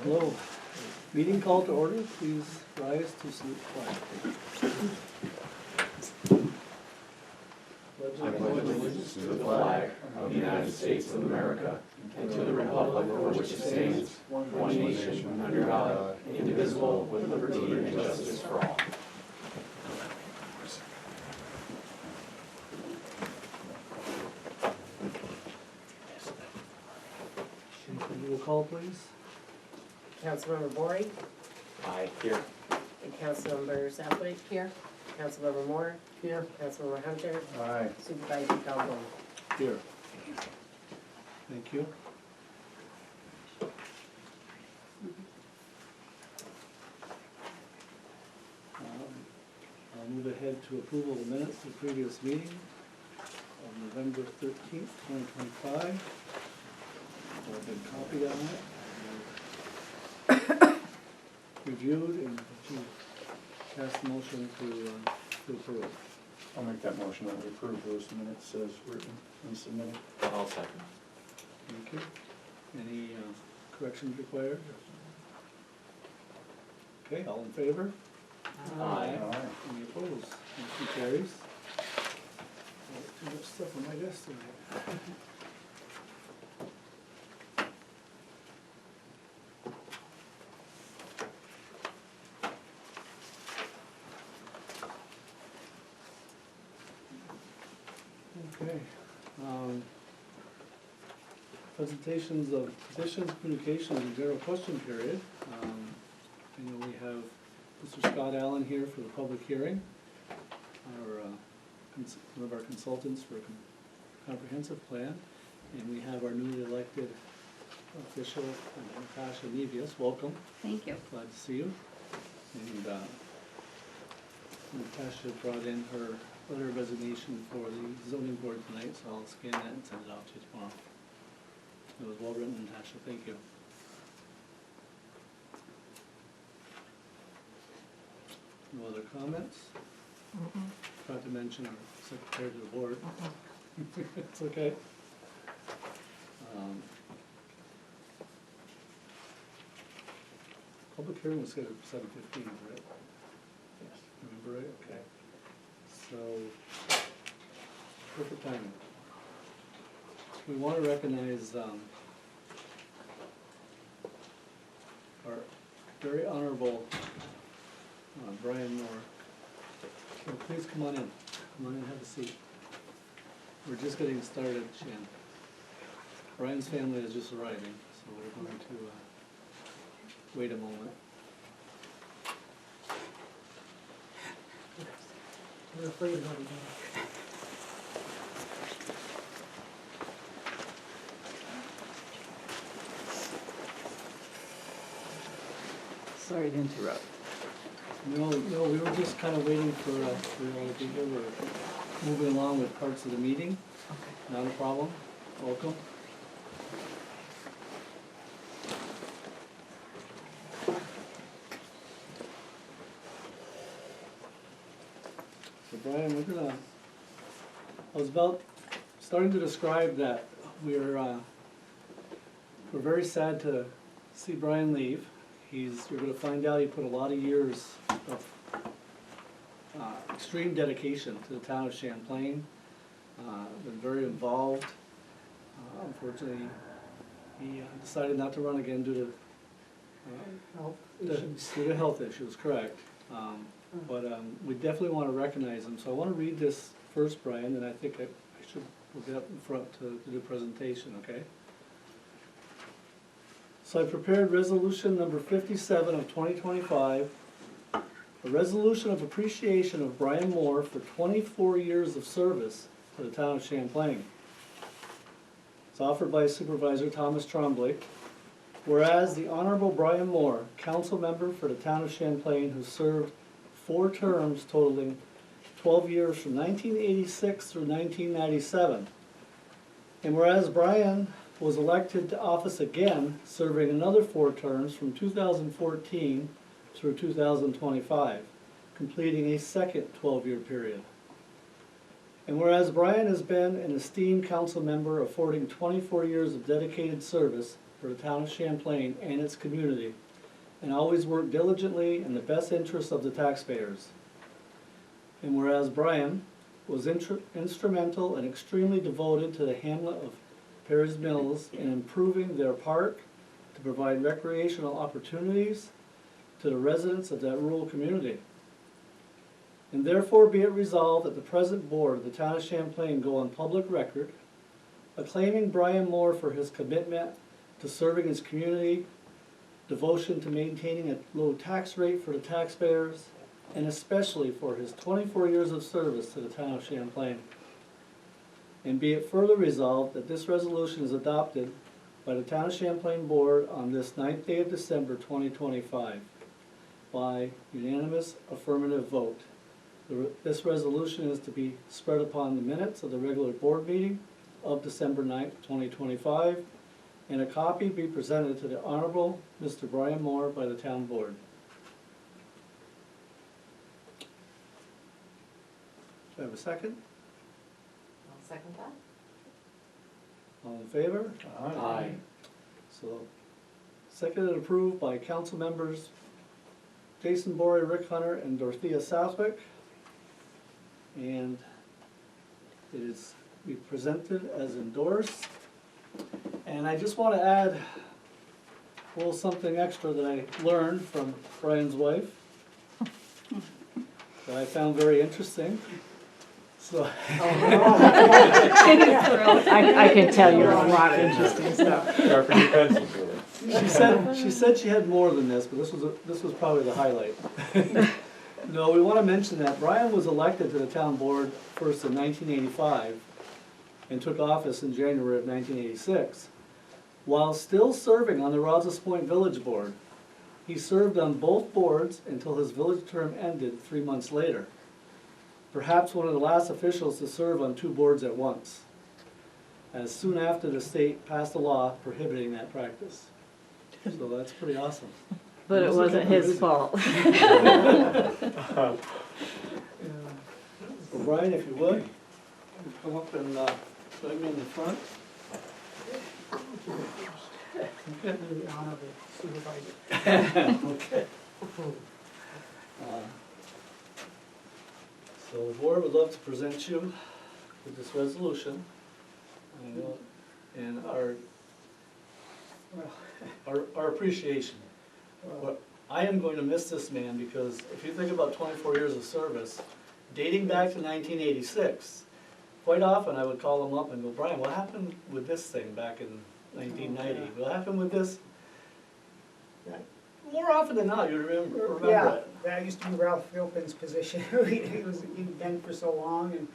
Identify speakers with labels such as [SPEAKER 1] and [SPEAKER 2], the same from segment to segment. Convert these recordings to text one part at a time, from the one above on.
[SPEAKER 1] Hello. Meeting called to order. Please rise to salute the flag.
[SPEAKER 2] I pledge allegiance to the flag of the United States of America and to the republic for which it stands, one nation, under God, indivisible, with liberty and justice for all.
[SPEAKER 1] Roll call, please.
[SPEAKER 3] Councilmember Bory,
[SPEAKER 2] Aye. Here.
[SPEAKER 3] and Councilmember Southwick. Here. Councilmember Moore. Here. Councilmember Hunter.
[SPEAKER 2] Aye.
[SPEAKER 3] Supervisor Calhoun.
[SPEAKER 1] Here. Thank you. I'll move ahead to approval of the minutes of the previous meeting on November 13th, 2025. I've been copied on it. Reviewed and cast the motion to approve.
[SPEAKER 4] I'll make that motion that we approve those minutes as written and submitted.
[SPEAKER 2] I'll second.
[SPEAKER 1] Thank you. Any corrections required? Okay, all in favor?
[SPEAKER 2] Aye.
[SPEAKER 1] Any opposed? Motion carries. Too much stuff on my desk tonight. Okay. Presentations of petitions, communications, and general question period. I know we have Mr. Scott Allen here for the public hearing, one of our consultants for a comprehensive plan, and we have our newly elected official, Natasha Nevius. Welcome.
[SPEAKER 5] Thank you.
[SPEAKER 1] Glad to see you. And Natasha brought in her letter of resignation for the zoning board tonight, so I'll scan that and send it out to you tomorrow. It was well written, Natasha. Thank you. No other comments? Forgot to mention our secretary to the board. It's okay. Public hearing was scheduled for 7:15, right? Yes. Remember right? Okay. So, perfect timing. We want to recognize our very honorable Brian Moore. So please come on in. Come on in and have a seat. We're just getting started, Shan. Brian's family is just arriving, so we're going to wait a moment.
[SPEAKER 3] We're afraid of what
[SPEAKER 5] Sorry to interrupt.
[SPEAKER 1] No, we were just kind of waiting for you all to be here. We're moving along with parts of the meeting.
[SPEAKER 5] Okay.
[SPEAKER 1] Not a problem. Welcome. So Brian, I was about starting to describe that we're very sad to see Brian leave. You're going to find out he put a lot of years of extreme dedication to the town of Champlain. Been very involved. Unfortunately, he decided not to run again due to health issues. Correct. But we definitely want to recognize him. So I want to read this first, Brian, and I think we'll get up in front to do a presentation. Okay. So I prepared resolution number 57 of 2025, a resolution of appreciation of Brian Moore for 24 years of service to the town of Champlain. It's offered by Supervisor Thomas Tremblay. Whereas the Honorable Brian Moore, council member for the town of Champlain, who served 4 terms totaling 12 years from 1986 through 1997. And whereas Brian was elected to office again, serving another 4 terms from 2014 through 2025, completing a second 12-year period. And whereas Brian has been an esteemed council member affording 24 years of dedicated service for the town of Champlain and its community, and always worked diligently in the best interest of the taxpayers. And whereas Brian was instrumental and extremely devoted to the hamlet of Perry's Mills in improving their park to provide recreational opportunities to the residents of that rural community. And therefore be it resolved that the present board of the town of Champlain go on public record acclaiming Brian Moore for his commitment to serving his community, devotion to maintaining a low tax rate for the taxpayers, and especially for his 24 years of service to the town of Champlain. And be it further resolved that this resolution is adopted by the town of Champlain board on this 9th day of December 2025 by unanimous affirmative vote. This resolution is to be spread upon the minutes of the regular board meeting of December 9th, 2025, and a copy be presented to the Honorable Mr. Brian Moore by the town board. Do I have a second?
[SPEAKER 3] I'll second that.
[SPEAKER 1] All in favor?
[SPEAKER 2] Aye.
[SPEAKER 1] So, seconded and approved by council members Jason Bory, Rick Hunter, and Dorothea Southwick. And it is be presented as endorsed. And I just want to add a little something extra that I learned from Brian's wife that I found very interesting. So
[SPEAKER 5] I can tell you a lot of interesting stuff.
[SPEAKER 4] Sharpen your pencils with it.
[SPEAKER 1] she said she had more than this, but this was probably the highlight. No, we want to mention that Brian was elected to the town board first in 1985 and took office in January of 1986. While still serving on the Rouse's Point Village Board, he served on both boards until his village term ended 3 months later. Perhaps one of the last officials to serve on 2 boards at once, as soon after the state passed a law prohibiting that practice. So that's pretty awesome.
[SPEAKER 5] But it wasn't his fault.
[SPEAKER 1] Well, Brian, if you would, come up and join me in the front. Okay. So the board would love to present you with this resolution. And our appreciation. What I am going to miss this man because if you think about 24 years of service, dating back to 1986, quite often I would call him up and go, Brian, what happened with this thing back in 1990? What happened with this? More often than not, you remember
[SPEAKER 6] Yeah,
[SPEAKER 1] it.
[SPEAKER 6] that used to be Ralph Philpin's position. He'd been for so long, and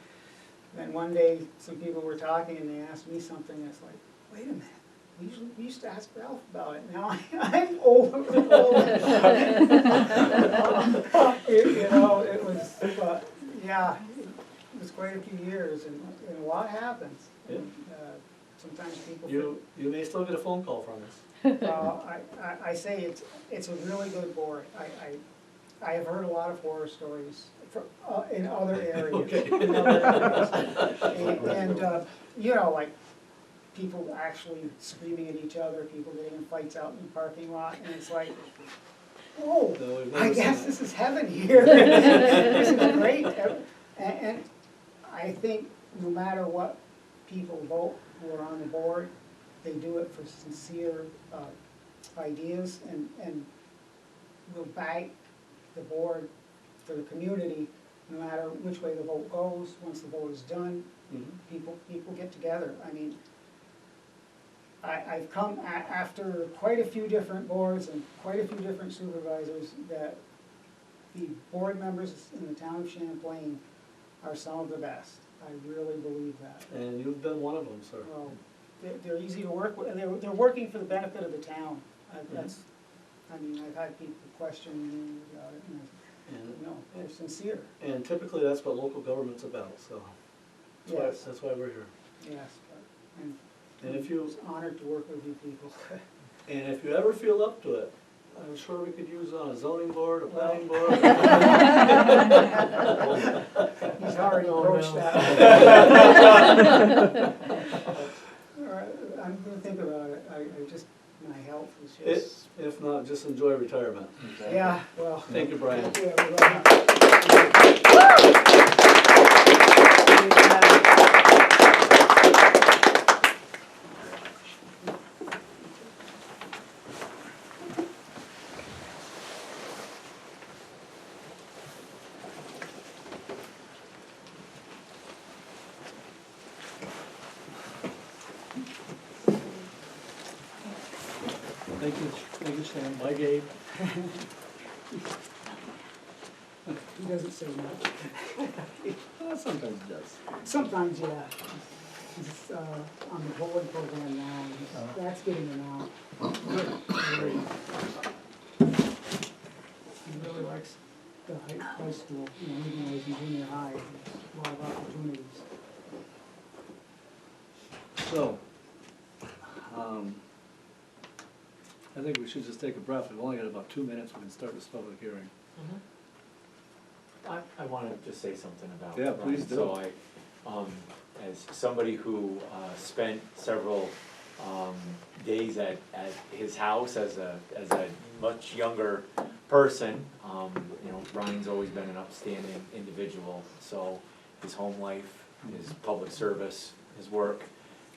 [SPEAKER 6] then one day some people were talking and they asked me something, and it's like, wait a minute. We used to ask Ralph about it. Now I'm over. It was, yeah, it was quite a few years, and a lot happens.
[SPEAKER 1] Yeah.
[SPEAKER 6] Sometimes people.
[SPEAKER 1] You may still get a phone call from us.
[SPEAKER 6] I say it's a really good board. I have heard a lot of horror stories in other areas.
[SPEAKER 1] Okay.
[SPEAKER 6] In other areas. And like people actually screaming at each other, people getting in fights out in the parking lot, and it's like, oh,
[SPEAKER 1] No, we've never
[SPEAKER 6] I
[SPEAKER 1] seen
[SPEAKER 6] guess
[SPEAKER 1] that.
[SPEAKER 6] this is heaven here. This is great. And I think no matter what people vote who are on the board, they do it for sincere ideas and will back the board for the community, no matter which way the vote goes. Once the vote is done, people get together. I mean, I've come after quite a few different boards and quite a few different supervisors that the board members in the town of Champlain are some of the best. I really believe that.
[SPEAKER 1] And you've been one of them, sir.
[SPEAKER 6] Well, they're easy to work with, and they're working for the benefit of the town. That's, I mean, I've had people question me about it, and they're sincere.
[SPEAKER 1] And typically that's what local government's about, so
[SPEAKER 6] Yes,
[SPEAKER 1] that's why we're here.
[SPEAKER 6] yes, and
[SPEAKER 1] And if you
[SPEAKER 6] it's an honor to work with you people.
[SPEAKER 1] ever feel up to it, I'm sure we could use on a zoning board, a planning board.
[SPEAKER 6] He's already broached that. All right, I'm gonna think about it. I just, my health was
[SPEAKER 1] If,
[SPEAKER 6] just,
[SPEAKER 1] if not, just enjoy retirement.
[SPEAKER 6] yeah, well.
[SPEAKER 1] Thank you, Brian.
[SPEAKER 6] Thank you, everybody.
[SPEAKER 1] Thank you, Stan. Bye, Gabe.
[SPEAKER 6] He doesn't say much.
[SPEAKER 1] Sometimes he does.
[SPEAKER 6] Sometimes, yeah. He's on the bowling program now, and that's getting him out. He really likes the high school, you know, even though he's in junior high, there's a lot of opportunities.
[SPEAKER 1] So, I think we should just take a breath. We've only got about 2 minutes. We can start this public hearing.
[SPEAKER 2] I want to just say something about.
[SPEAKER 1] Yeah,
[SPEAKER 2] Brian.
[SPEAKER 1] please do.
[SPEAKER 2] So as somebody who spent several days at his house as a much younger person, you know, Brian's always been an upstanding individual. So his home life, his public service, his work,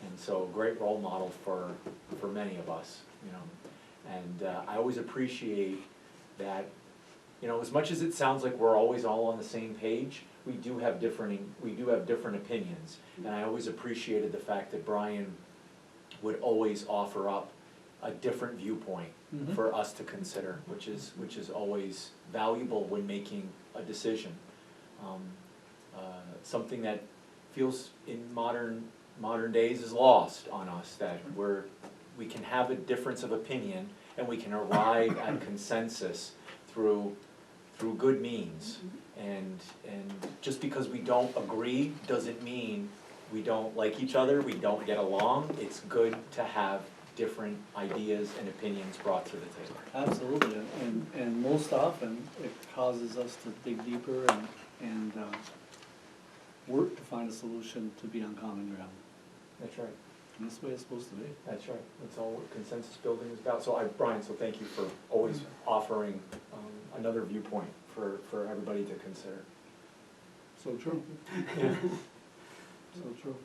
[SPEAKER 2] and so a great role model for many of us, you know. And I always appreciate that, you know, as much as it sounds like we're always all on the same page, we do have different opinions. And I always appreciated the fact that Brian would always offer up a different viewpoint
[SPEAKER 1] Mhm.
[SPEAKER 2] for us to consider, which is always valuable when making a decision. Something that feels in modern days is lost on us, that we can have a difference of opinion and we can arrive at consensus through good means. And just because we don't agree doesn't mean we don't like each other, we don't get along. It's good to have different ideas and opinions brought to the table.
[SPEAKER 1] Absolutely, and most often, it causes us to dig deeper and work to find a solution to be on common ground.
[SPEAKER 2] That's right.
[SPEAKER 1] And that's the way it's supposed to be.
[SPEAKER 2] That's right. That's all what consensus building is about. So Brian, so thank you for always offering another viewpoint for everybody to consider.
[SPEAKER 1] So true.
[SPEAKER 2] Yeah.
[SPEAKER 1] So true.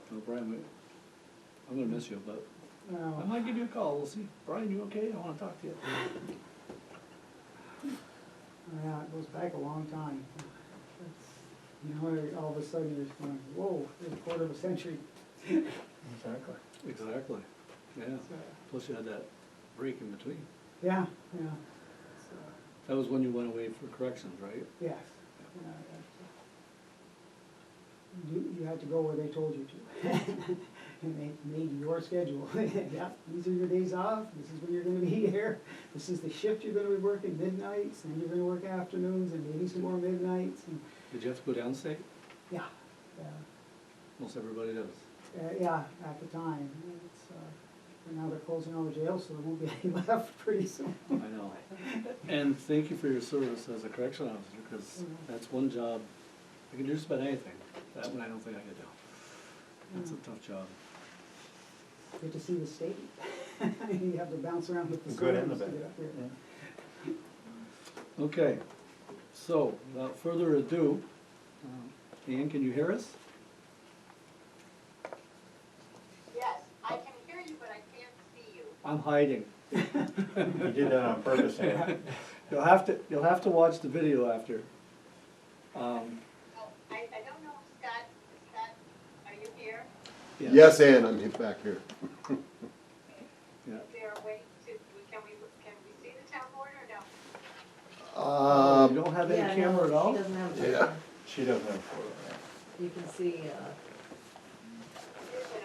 [SPEAKER 1] So Brian, I'm gonna miss you, but I
[SPEAKER 6] Well,
[SPEAKER 1] might give you a call. We'll see. Brian, you okay? I wanna talk to you.
[SPEAKER 6] yeah, it goes back a long time. You know, all of a sudden you're just going, whoa, there's a quarter of a century.
[SPEAKER 2] Exactly.
[SPEAKER 1] Exactly. Yeah.
[SPEAKER 6] So,
[SPEAKER 1] Plus you had that break in between.
[SPEAKER 6] yeah, yeah. So,
[SPEAKER 1] That was when you went away for corrections, right?
[SPEAKER 6] yes. You had to go where they told you to. And they made your schedule. Yeah, these are your days off, this is when you're gonna be here, this is the shift you're gonna be working, midnights, and you're gonna work afternoons, and maybe some more midnights, and,
[SPEAKER 1] Did you have to go downstate?
[SPEAKER 6] yeah. Yeah,
[SPEAKER 1] Most everybody does.
[SPEAKER 6] yeah, at the time, it's, and now they're closing all the jails, so there won't be any left pretty soon.
[SPEAKER 1] I know. And thank you for your service as a correction officer, because that's one job, I can do just about anything. That one I don't think I could do. That's a tough job.
[SPEAKER 6] Good to see the state. You have to bounce around with the
[SPEAKER 4] Good and the
[SPEAKER 6] surroundings to
[SPEAKER 4] bad.
[SPEAKER 6] get up here.
[SPEAKER 1] Okay, so without further ado, Ann, can you hear us?
[SPEAKER 7] Yes, I can hear you, but I can't see you.
[SPEAKER 1] I'm hiding.
[SPEAKER 4] You did that on purpose, Ann.
[SPEAKER 1] You'll have to watch the video after.
[SPEAKER 7] Oh, I don't know, Scott, are you here?
[SPEAKER 8] Yes, Ann, I'm back here.
[SPEAKER 1] Yeah.
[SPEAKER 7] Is there a way to, can we see the town board or no?
[SPEAKER 1] You don't have any
[SPEAKER 3] Yeah,
[SPEAKER 1] camera at
[SPEAKER 3] no,
[SPEAKER 1] all?
[SPEAKER 3] She doesn't have a
[SPEAKER 8] Yeah.
[SPEAKER 3] camera.
[SPEAKER 4] She doesn't have a photo.
[SPEAKER 3] You can see,
[SPEAKER 7] It is when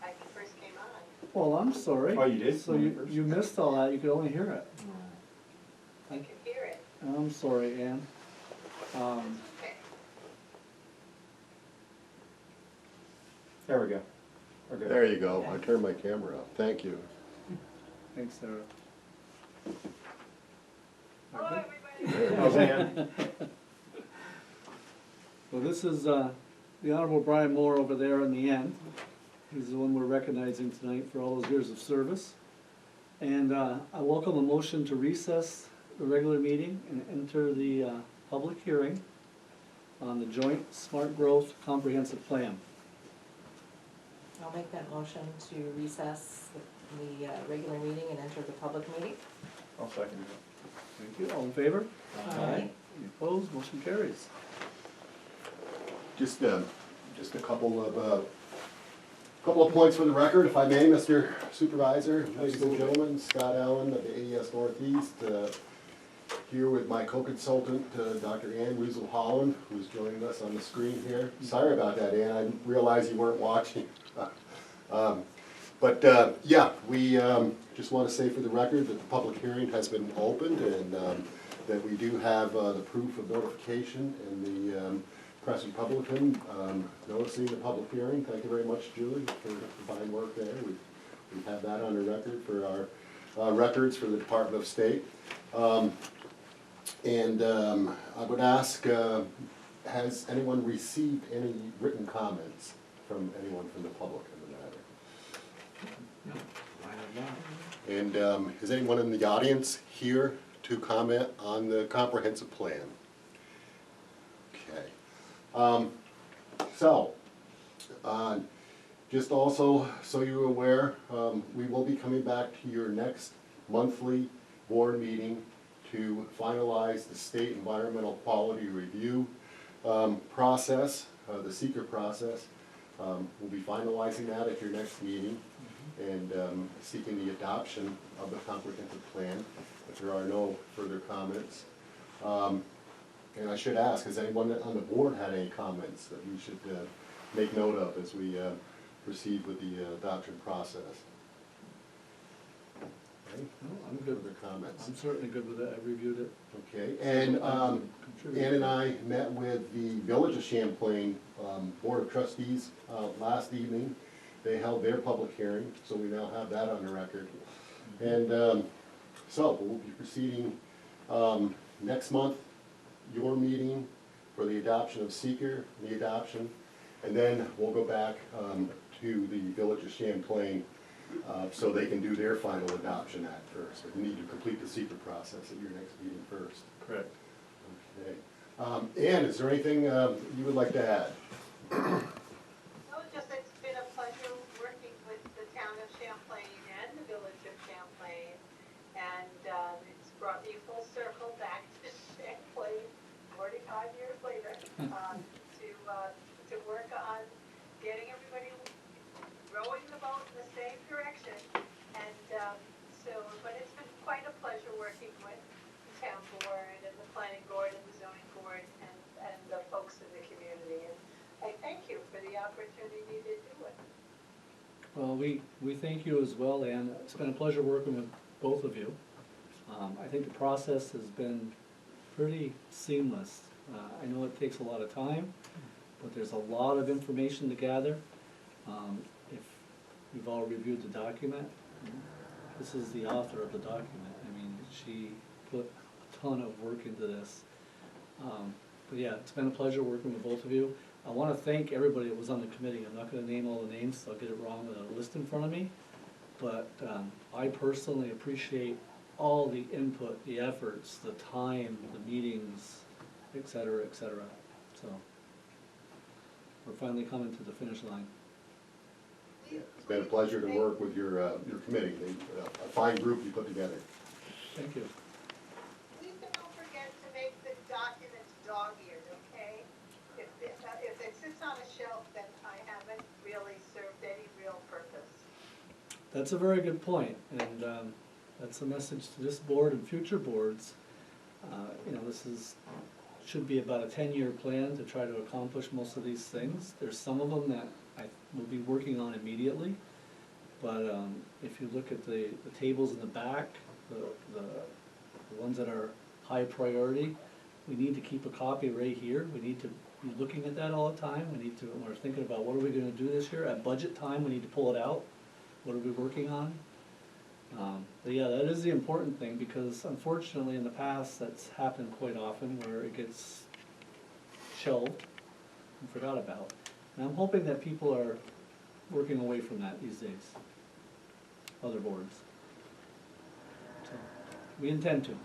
[SPEAKER 7] I first came on.
[SPEAKER 1] Well, I'm sorry.
[SPEAKER 4] Oh, you did?
[SPEAKER 1] So you missed all that, you could only hear it.
[SPEAKER 7] I can hear it.
[SPEAKER 1] I'm sorry, Ann.
[SPEAKER 7] Okay.
[SPEAKER 4] There we go. We're good.
[SPEAKER 8] There you go. I turned my camera off. Thank you.
[SPEAKER 1] Thanks, Sarah.
[SPEAKER 7] Hello, everybody.
[SPEAKER 4] How's Ann?
[SPEAKER 1] Well, this is the Honorable Brian Moore over there in the end. He's the one we're recognizing tonight for all those years of service. And I welcome a motion to recess the regular meeting and enter the public hearing on the joint smart growth comprehensive plan.
[SPEAKER 3] I'll make that motion to recess the regular meeting and enter the public meeting.
[SPEAKER 4] I'll second it.
[SPEAKER 1] Thank you. All in favor?
[SPEAKER 3] Aye.
[SPEAKER 1] Any opposed? Motion carries.
[SPEAKER 8] Just a couple of points for the record, if I may, Mr. Supervisor, ladies and gentlemen. Scott Allen of the AES Northeast, here with my co-consultant, Dr. Ann Weasel-Holland, who's joining us on the screen here. Sorry about that, Ann, I didn't realize you weren't watching. Yeah, we just want to say for the record that the public hearing has been opened and that we do have the proof of notification in the Press Republican noticing the public hearing. Thank you very much, Julie, for the fine work there. We have that on the record for our records for the Department of State. I would ask, has anyone received any written comments from anyone from the public in the matter?
[SPEAKER 1] No, I have not.
[SPEAKER 8] And is anyone in the audience here to comment on the comprehensive plan? Okay. Just also so you're aware, we will be coming back to your next monthly board meeting to finalize the state environmental quality review process, the seeker process. We'll be finalizing that at your next meeting and seeking the adoption of the comprehensive plan, if there are no further comments. And I should ask, has anyone on the board had any comments that we should make note of as we proceed with the adoption process? Okay.
[SPEAKER 1] No, I'm good.
[SPEAKER 8] Further comments?
[SPEAKER 1] I'm certainly good with it. I reviewed it.
[SPEAKER 8] Okay, and Ann and I met with the Village of Champlain Board of Trustees last evening. They held their public hearing, so we now have that on the record. And so we'll be proceeding next month, your meeting for the adoption of seeker, the adoption, and then we'll go back to the Village of Champlain so they can do their final adoption act first. But you need to complete the seeker process at your next meeting first.
[SPEAKER 1] Correct.
[SPEAKER 8] Okay. Ann, is there anything you would like to add?
[SPEAKER 7] No, just it's been a pleasure working with the town of Champlain and the village of Champlain. And it's brought me full circle back to Champlain 45 years later to work on getting everybody rowing the boat in the same direction. And but it's been quite a pleasure working with the town board and the planning board and the zoning board and the folks in the community. And I thank you for the opportunity to do it.
[SPEAKER 1] Well, we thank you as well, Ann. It's been a pleasure working with both of you. I think the process has been pretty seamless. I know it takes a lot of time, but there's a lot of information to gather. If you've all reviewed the document, this is the author of the document. I mean, she put a ton of work into this. But yeah, it's been a pleasure working with both of you. I want to thank everybody that was on the committee. I'm not going to name all the names, so I'll get it wrong with a list in front of me. But I personally appreciate all the input, the efforts, the time, the meetings, et cetera, et cetera. So we're finally coming to the finish line.
[SPEAKER 8] It's been a pleasure to work with your committee. A fine group you put together.
[SPEAKER 1] Thank you.
[SPEAKER 7] Please don't forget to make the documents dog-eared, okay? If it sits on a shelf, then I haven't really served any real purpose.
[SPEAKER 1] That's a very good point, and that's a message to this board and future boards. This should be about a 10-year plan to try to accomplish most of these things. There's some of them that I will be working on immediately, but if you look at the tables in the back, the ones that are high priority, we need to keep a copy right here. We need to be looking at that all the time. When we're thinking about what are we going to do this year, at budget time we need to pull it out. What are we working on? But yeah, that is the important thing, because unfortunately in the past that's happened quite often where it gets shelved and forgot about. And I'm hoping that people are working away from that these days, other boards. We intend to.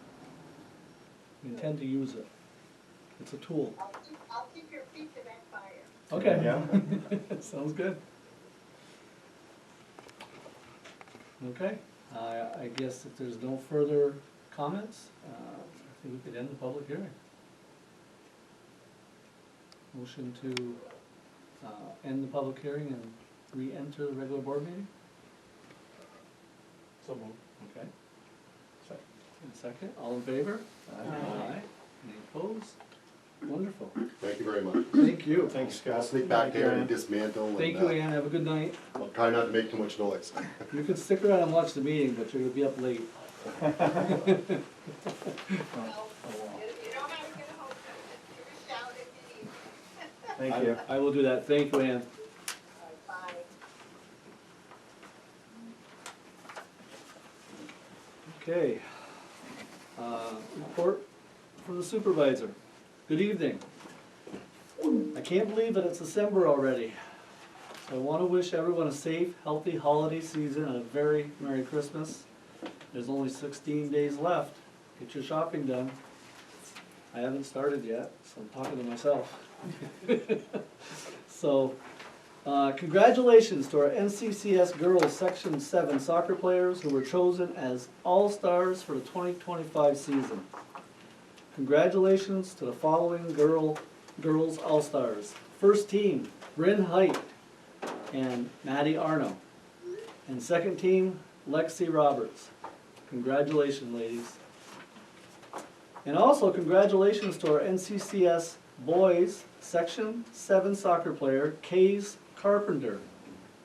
[SPEAKER 1] We intend to use it. It's a tool.
[SPEAKER 7] I'll keep your feet to that fire.
[SPEAKER 1] Okay.
[SPEAKER 4] Yeah.
[SPEAKER 1] Sounds good. Okay, I guess if there's no further comments, I think we could end the public hearing. Motion to end the public hearing and re-enter the regular board meeting?
[SPEAKER 2] So moved.
[SPEAKER 1] Okay. And second, all in favor? Aye. Any opposed? Wonderful.
[SPEAKER 8] Thank you very much.
[SPEAKER 1] Thank you.
[SPEAKER 4] Thanks, Scott.
[SPEAKER 8] I'll sneak back there and dismantle.
[SPEAKER 1] Thank
[SPEAKER 8] and,
[SPEAKER 1] you, Ann. Have a good night.
[SPEAKER 8] I'll try not to make too much noise.
[SPEAKER 1] You can stick around and watch the meeting, but you're gonna be up late.
[SPEAKER 7] Well, you know how to get a hold of it. Give a shout if you need me.
[SPEAKER 4] Thank you.
[SPEAKER 1] I will do that. Thank you, Ann.
[SPEAKER 7] Bye.
[SPEAKER 1] Okay. Report from the supervisor. Good evening. I can't believe that it's December already. So I want to wish everyone a safe, healthy holiday season and a very Merry Christmas. There's only 16 days left. Get your shopping done. I haven't started yet, so I'm talking to myself. So, congratulations to our NCCS Girls Section 7 soccer players who were chosen as All-Stars for the 2025 season. Congratulations to the following girls All-Stars. First team, Bryn Height and Maddie Arno. And second team, Lexi Roberts. Congratulations, ladies. And also congratulations to our NCCS Boys Section 7 soccer player, Kays Carpenter,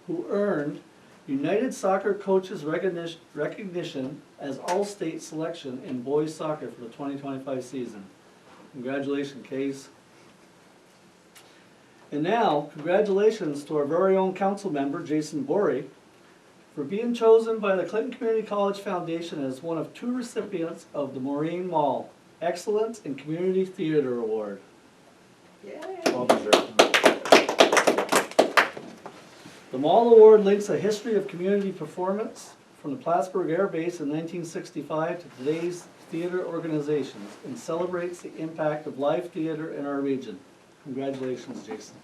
[SPEAKER 1] who earned United Soccer Coaches recognition as All-State selection in boys soccer for the 2025 season. Congratulations, Kays. And now, congratulations to our very own council member, Jason Borey, for being chosen by the Clinton Community College Foundation as one of 2 recipients of the Maureen Mall Excellence in Community Theater Award.
[SPEAKER 4] Well deserved.
[SPEAKER 1] The Mall Award links a history of community performance from the Plattsburgh Air Base in 1965 to today's theater organizations and celebrates the impact of live theater in our region. Congratulations, Jason.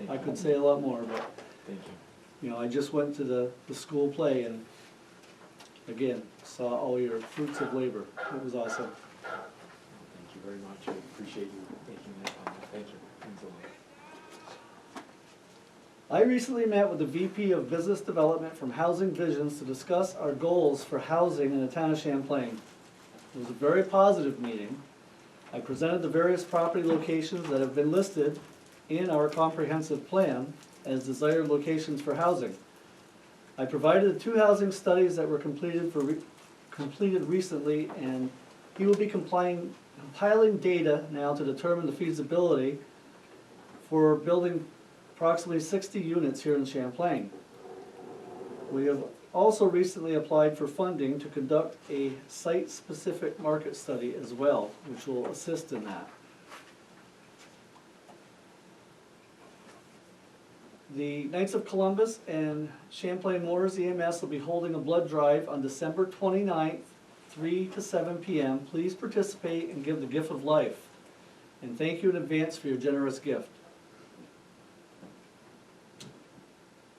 [SPEAKER 1] I could say a lot more, but
[SPEAKER 2] Thank you.
[SPEAKER 1] you know, I just went to the school play and again, saw all your fruits of labor. It was awesome.
[SPEAKER 2] Thank you very much. I appreciate you making that comment. Thank you. Means a lot.
[SPEAKER 1] I recently met with the VP of Business Development from Housing Visions to discuss our goals for housing in the town of Champlain. It was a very positive meeting. I presented the various property locations that have been listed in our comprehensive plan as desired locations for housing. I provided the 2 housing studies that were completed recently, and he will be compiling data now to determine the feasibility for building approximately 60 units here in Champlain. We have also recently applied for funding to conduct a site-specific market study as well, which will assist in that. The Knights of Columbus and Champlain Moores EMS will be holding a blood drive on December 29th, 3 to 7 p.m. Please participate and give the gift of life. And thank you in advance for your generous gift.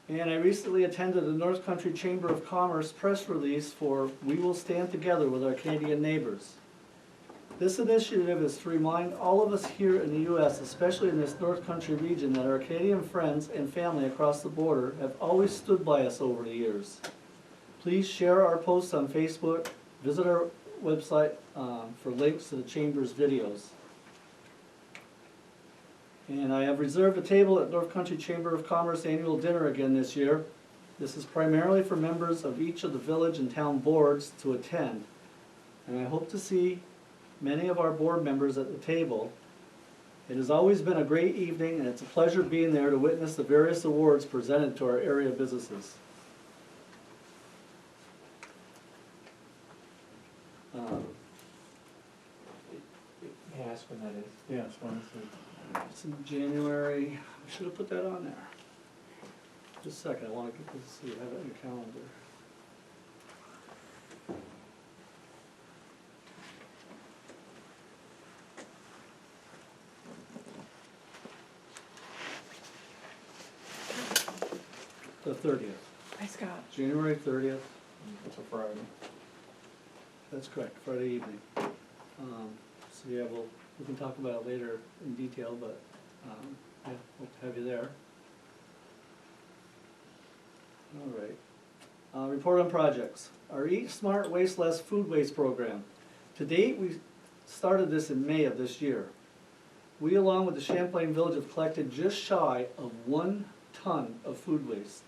[SPEAKER 1] And I recently attended the North Country Chamber of Commerce press release for We Will Stand Together with Our Canadian Neighbors. This initiative is to remind all of us here in the U.S., especially in this North Country region, that our Canadian friends and family across the border have always stood by us over the years. Please share our posts on Facebook, visit our website for links to the Chamber's videos. And I have reserved a table at North Country Chamber of Commerce annual dinner again this year. This is primarily for members of each of the village and town boards to attend. And I hope to see many of our board members at the table. It has always been a great evening, and it's a pleasure being there to witness the various awards presented to our area businesses.
[SPEAKER 2] May I ask when that is?
[SPEAKER 4] Yes, one,
[SPEAKER 1] It's in January. I should have put that on there. Just a second, I want to get this, so you have it on your calendar. 30th.
[SPEAKER 5] Hi, Scott.
[SPEAKER 1] January 30th,
[SPEAKER 4] It's a Friday.
[SPEAKER 1] that's correct, Friday evening. So yeah, we can talk about it later in detail, but, yeah, hope to have you there. All right. Report on projects. Our Eat Smart Waste Less Food Waste program. To date, we started this in May of this year. We, along with the Champlain Village, have collected just shy of 1 ton of food waste.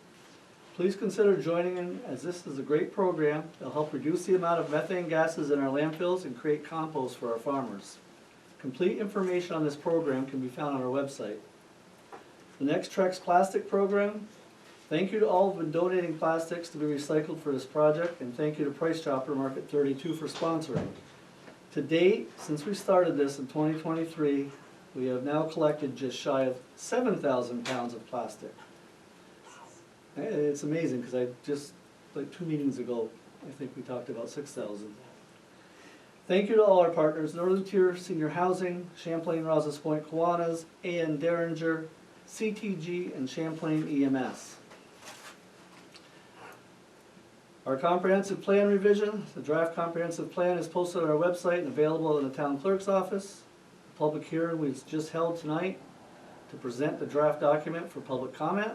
[SPEAKER 1] Please consider joining in, as this is a great program. It'll help reduce the amount of methane gases in our landfills and create compost for our farmers. Complete information on this program can be found on our website. The next Trex Plastic Program. Thank you to all who have been donating plastics to be recycled for this project, and thank you to Price Chopper Market 32 for sponsoring. To date, since we started this in 2023, we have now collected just shy of 7,000 pounds of plastic. It's amazing, because I just, like 2 meetings ago, I think we talked about 6,000. Thank you to all our partners, Northern Tier Senior Housing, Champlain Rouse's Point Kiwanis, A.N. Derringer, CTG, and Champlain EMS. Our comprehensive plan revision, the draft comprehensive plan is posted on our website and available in the town clerk's office. The public hearing was just held tonight to present the draft document for public comment,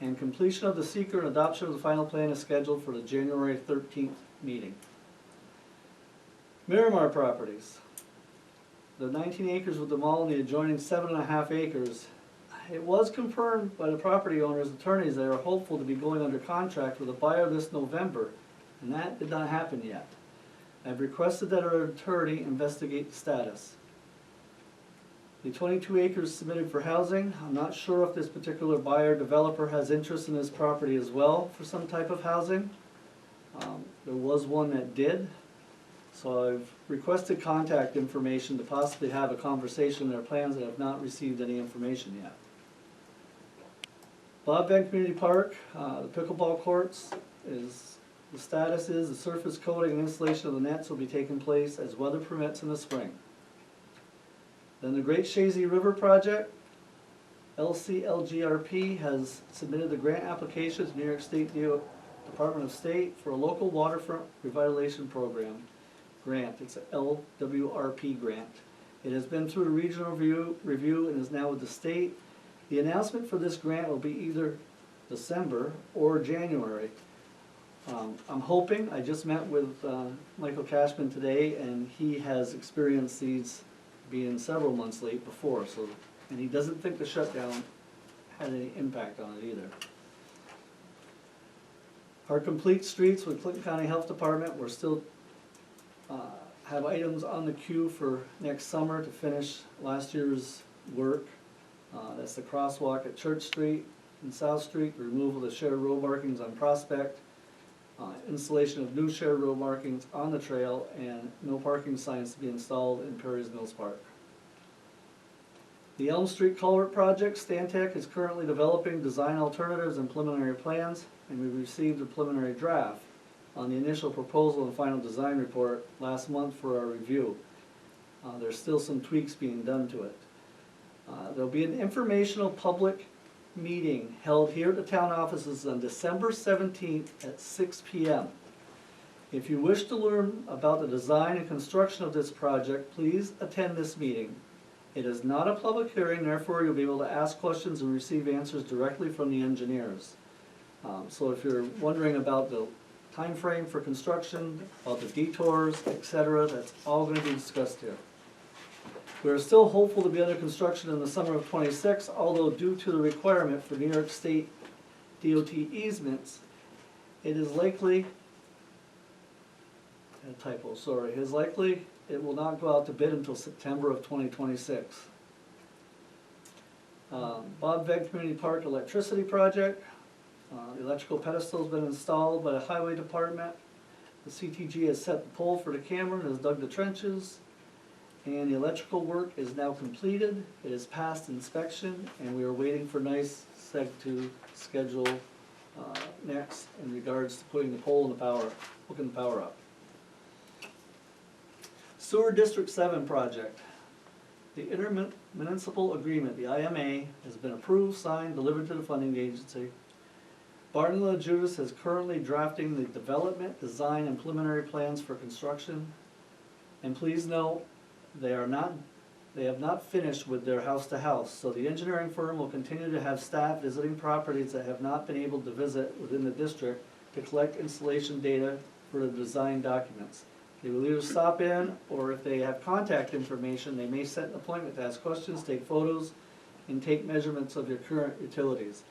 [SPEAKER 1] and completion of the seeker and adoption of the final plan is scheduled for the January 13th meeting. Miramar Properties. The 19 acres with the mall and the adjoining 7.5 acres. It was confirmed by the property owner's attorneys they are hopeful to be going under contract with a buyer this November, and that did not happen yet. I've requested that our attorney investigate the status. The 22 acres submitted for housing, I'm not sure if this particular buyer developer has interest in this property as well for some type of housing. There was one that did, so I've requested contact information to possibly have a conversation. There are plans that have not received any information yet. Bob Venn Community Park, the pickleball courts, the status is the surface coating and installation of the nets will be taking place as weather permits in the spring. Then the Great Chazy River Project, LCLGRP has submitted the grant application to New York State Department of State for a local waterfront revitalization program grant. It's a LWRP grant. It has been through the regional review and is now with the state. The announcement for this grant will be either December or January. I'm hoping, I just met with Michael Cashman today, and he has experienced these being several months late before, so, and he doesn't think the shutdown had any impact on it either. Our complete streets with Clinton County Health Department, we're still have items on the queue for next summer to finish last year's work. That's the crosswalk at Church Street and South Street, the removal of the shared road markings on Prospect, installation of new shared road markings on the trail, and no parking signs to be installed in Perry's Mills Park. The Elm Street Culvert Project, Stantec is currently developing design alternatives and preliminary plans, and we received a preliminary draft on the initial proposal and final design report last month for our review. There's still some tweaks being done to it. There'll be an informational public meeting held here at the town offices on December 17th at 6 p.m. If you wish to learn about the design and construction of this project, please attend this meeting. It is not a public hearing, therefore you'll be able to ask questions and receive answers directly from the engineers. So if you're wondering about the time frame for construction, about the detours, etc., that's all going to be discussed here. We are still hopeful to be under construction in the summer of '26, although due to the requirement for New York State DOT easements, it is likely, a typo, sorry, it is likely it will not go out to bid until September of 2026. Bob Vegg Community Park Electricity Project, the electrical pedestal has been installed by the Highway Department. The CTG has set the pole for the camera and has dug the trenches. And the electrical work is now completed. It has passed inspection, and we are waiting for NICEAG to schedule next in regards to putting the pole in the power, hooking the power up. Sewer District 7 project. The intermunicipal agreement, the IMA, has been approved, signed, delivered to the funding agency. Barton and Judas is currently drafting the development, design, and preliminary plans for construction. And please note, they have not finished with their house-to-house, so the engineering firm will continue to have staff visiting properties that have not been able to visit within the district to collect installation data for the design documents. They will either stop in, or if they have contact information, they may set an appointment to ask questions, take photos, and take measurements of your current utilities.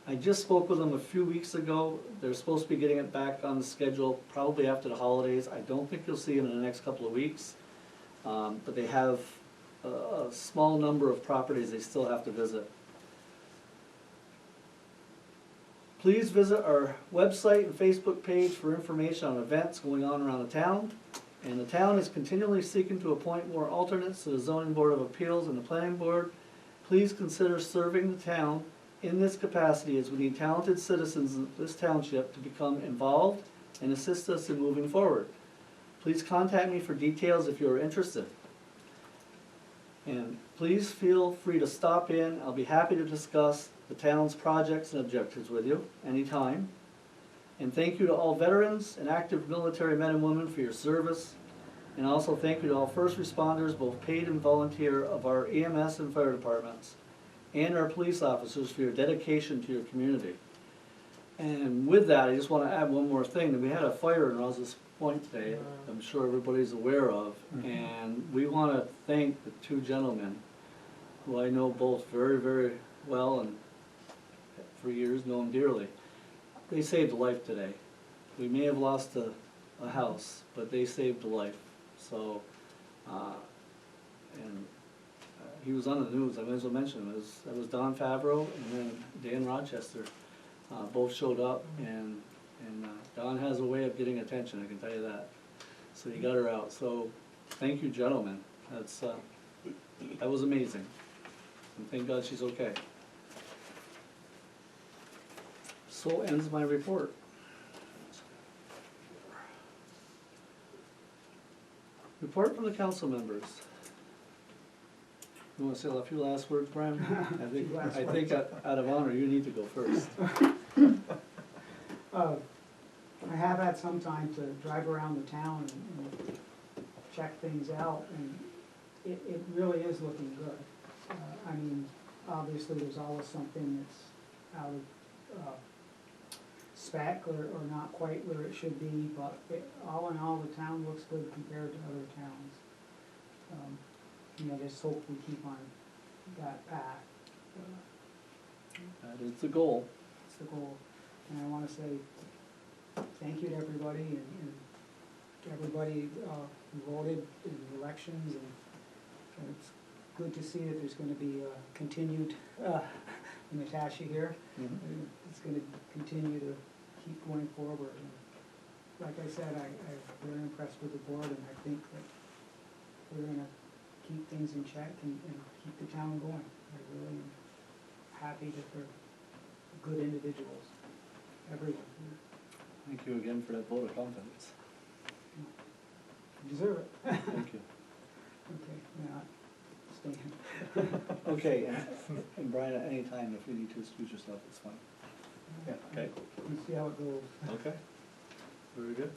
[SPEAKER 1] I just spoke with them a few weeks ago. They're supposed to be getting it back on the schedule probably after the holidays. I don't think you'll see them in the next couple of weeks. But they have a small number of properties they still have to visit. Please visit our website and Facebook page for information on events going on around the town. And the town is continually seeking to appoint more alternates to the Zoning Board of Appeals and the Planning Board. Please consider serving the town in this capacity, as we need talented citizens of this township to become involved and assist us in moving forward. Please contact me for details if you are interested. And please feel free to stop in. I'll be happy to discuss the town's projects and objectives with you anytime. And thank you to all veterans and active military men and women for your service. And also thank you to all first responders, both paid and volunteer, of our EMS and fire departments, and our police officers for your dedication to your community. And with that, I just want to add one more thing, that we had a fire in Rouse's Point today, I'm sure everybody's aware of, and we want to thank the two gentlemen, who I know both very, very well, and for years know them dearly. They saved a life today. We may have lost a house, but they saved a life. So, he was on the news, I might as well mention him. That was Don Favreau and then Dan Rochester. Both showed up, and Don has a way of getting attention, I can tell you that. So he got her out. So thank you, gentlemen. That was amazing. And thank God she's okay. So ends my report. Report from the council members. You want to say a few last words, Brian? I think out of honor, you need to go first.
[SPEAKER 6] I have had some time to drive around the town and check things out, and it really is looking good. I mean, obviously, there's always something that's out of spec or not quite where it should be, but all in all, the town looks good compared to other towns. I just hope we keep on that path.
[SPEAKER 1] That is the goal.
[SPEAKER 6] That's the goal. And I want to say thank you to everybody and everybody who voted in the elections. And it's good to see that there's going to be continued, Natasha here, it's going to continue to keep going forward. And like I said, I'm very impressed with the board, and I think that we're going to keep things in check and keep the town going. I really am happy that they're good individuals, everyone here.
[SPEAKER 1] Thank you again for that vote of confidence.
[SPEAKER 6] You deserve it.
[SPEAKER 1] Thank you.
[SPEAKER 6] Okay, now, stand.
[SPEAKER 1] Okay, and Brian, at any time, if you need to excuse yourself, it's fine.
[SPEAKER 4] Yeah.
[SPEAKER 1] Okay.
[SPEAKER 6] Let's see how it goes.
[SPEAKER 1] Okay. Very good.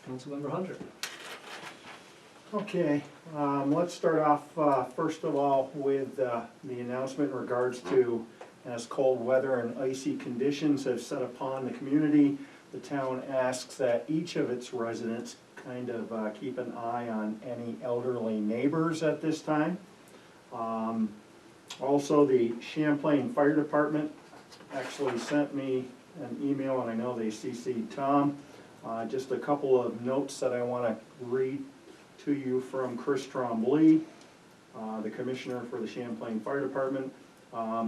[SPEAKER 1] Councilmember Hunter.
[SPEAKER 4] Okay, let's start off, first of all, with the announcement in regards to, as cold weather and icy conditions have set upon the community, the town asks that each of its residents kind of keep an eye on any elderly neighbors at this time. Also, the Champlain Fire Department actually sent me an email, and I know they CC'd Tom. Just a couple of notes that I want to read to you from Chris Trombley, the Commissioner for the Champlain Fire Department.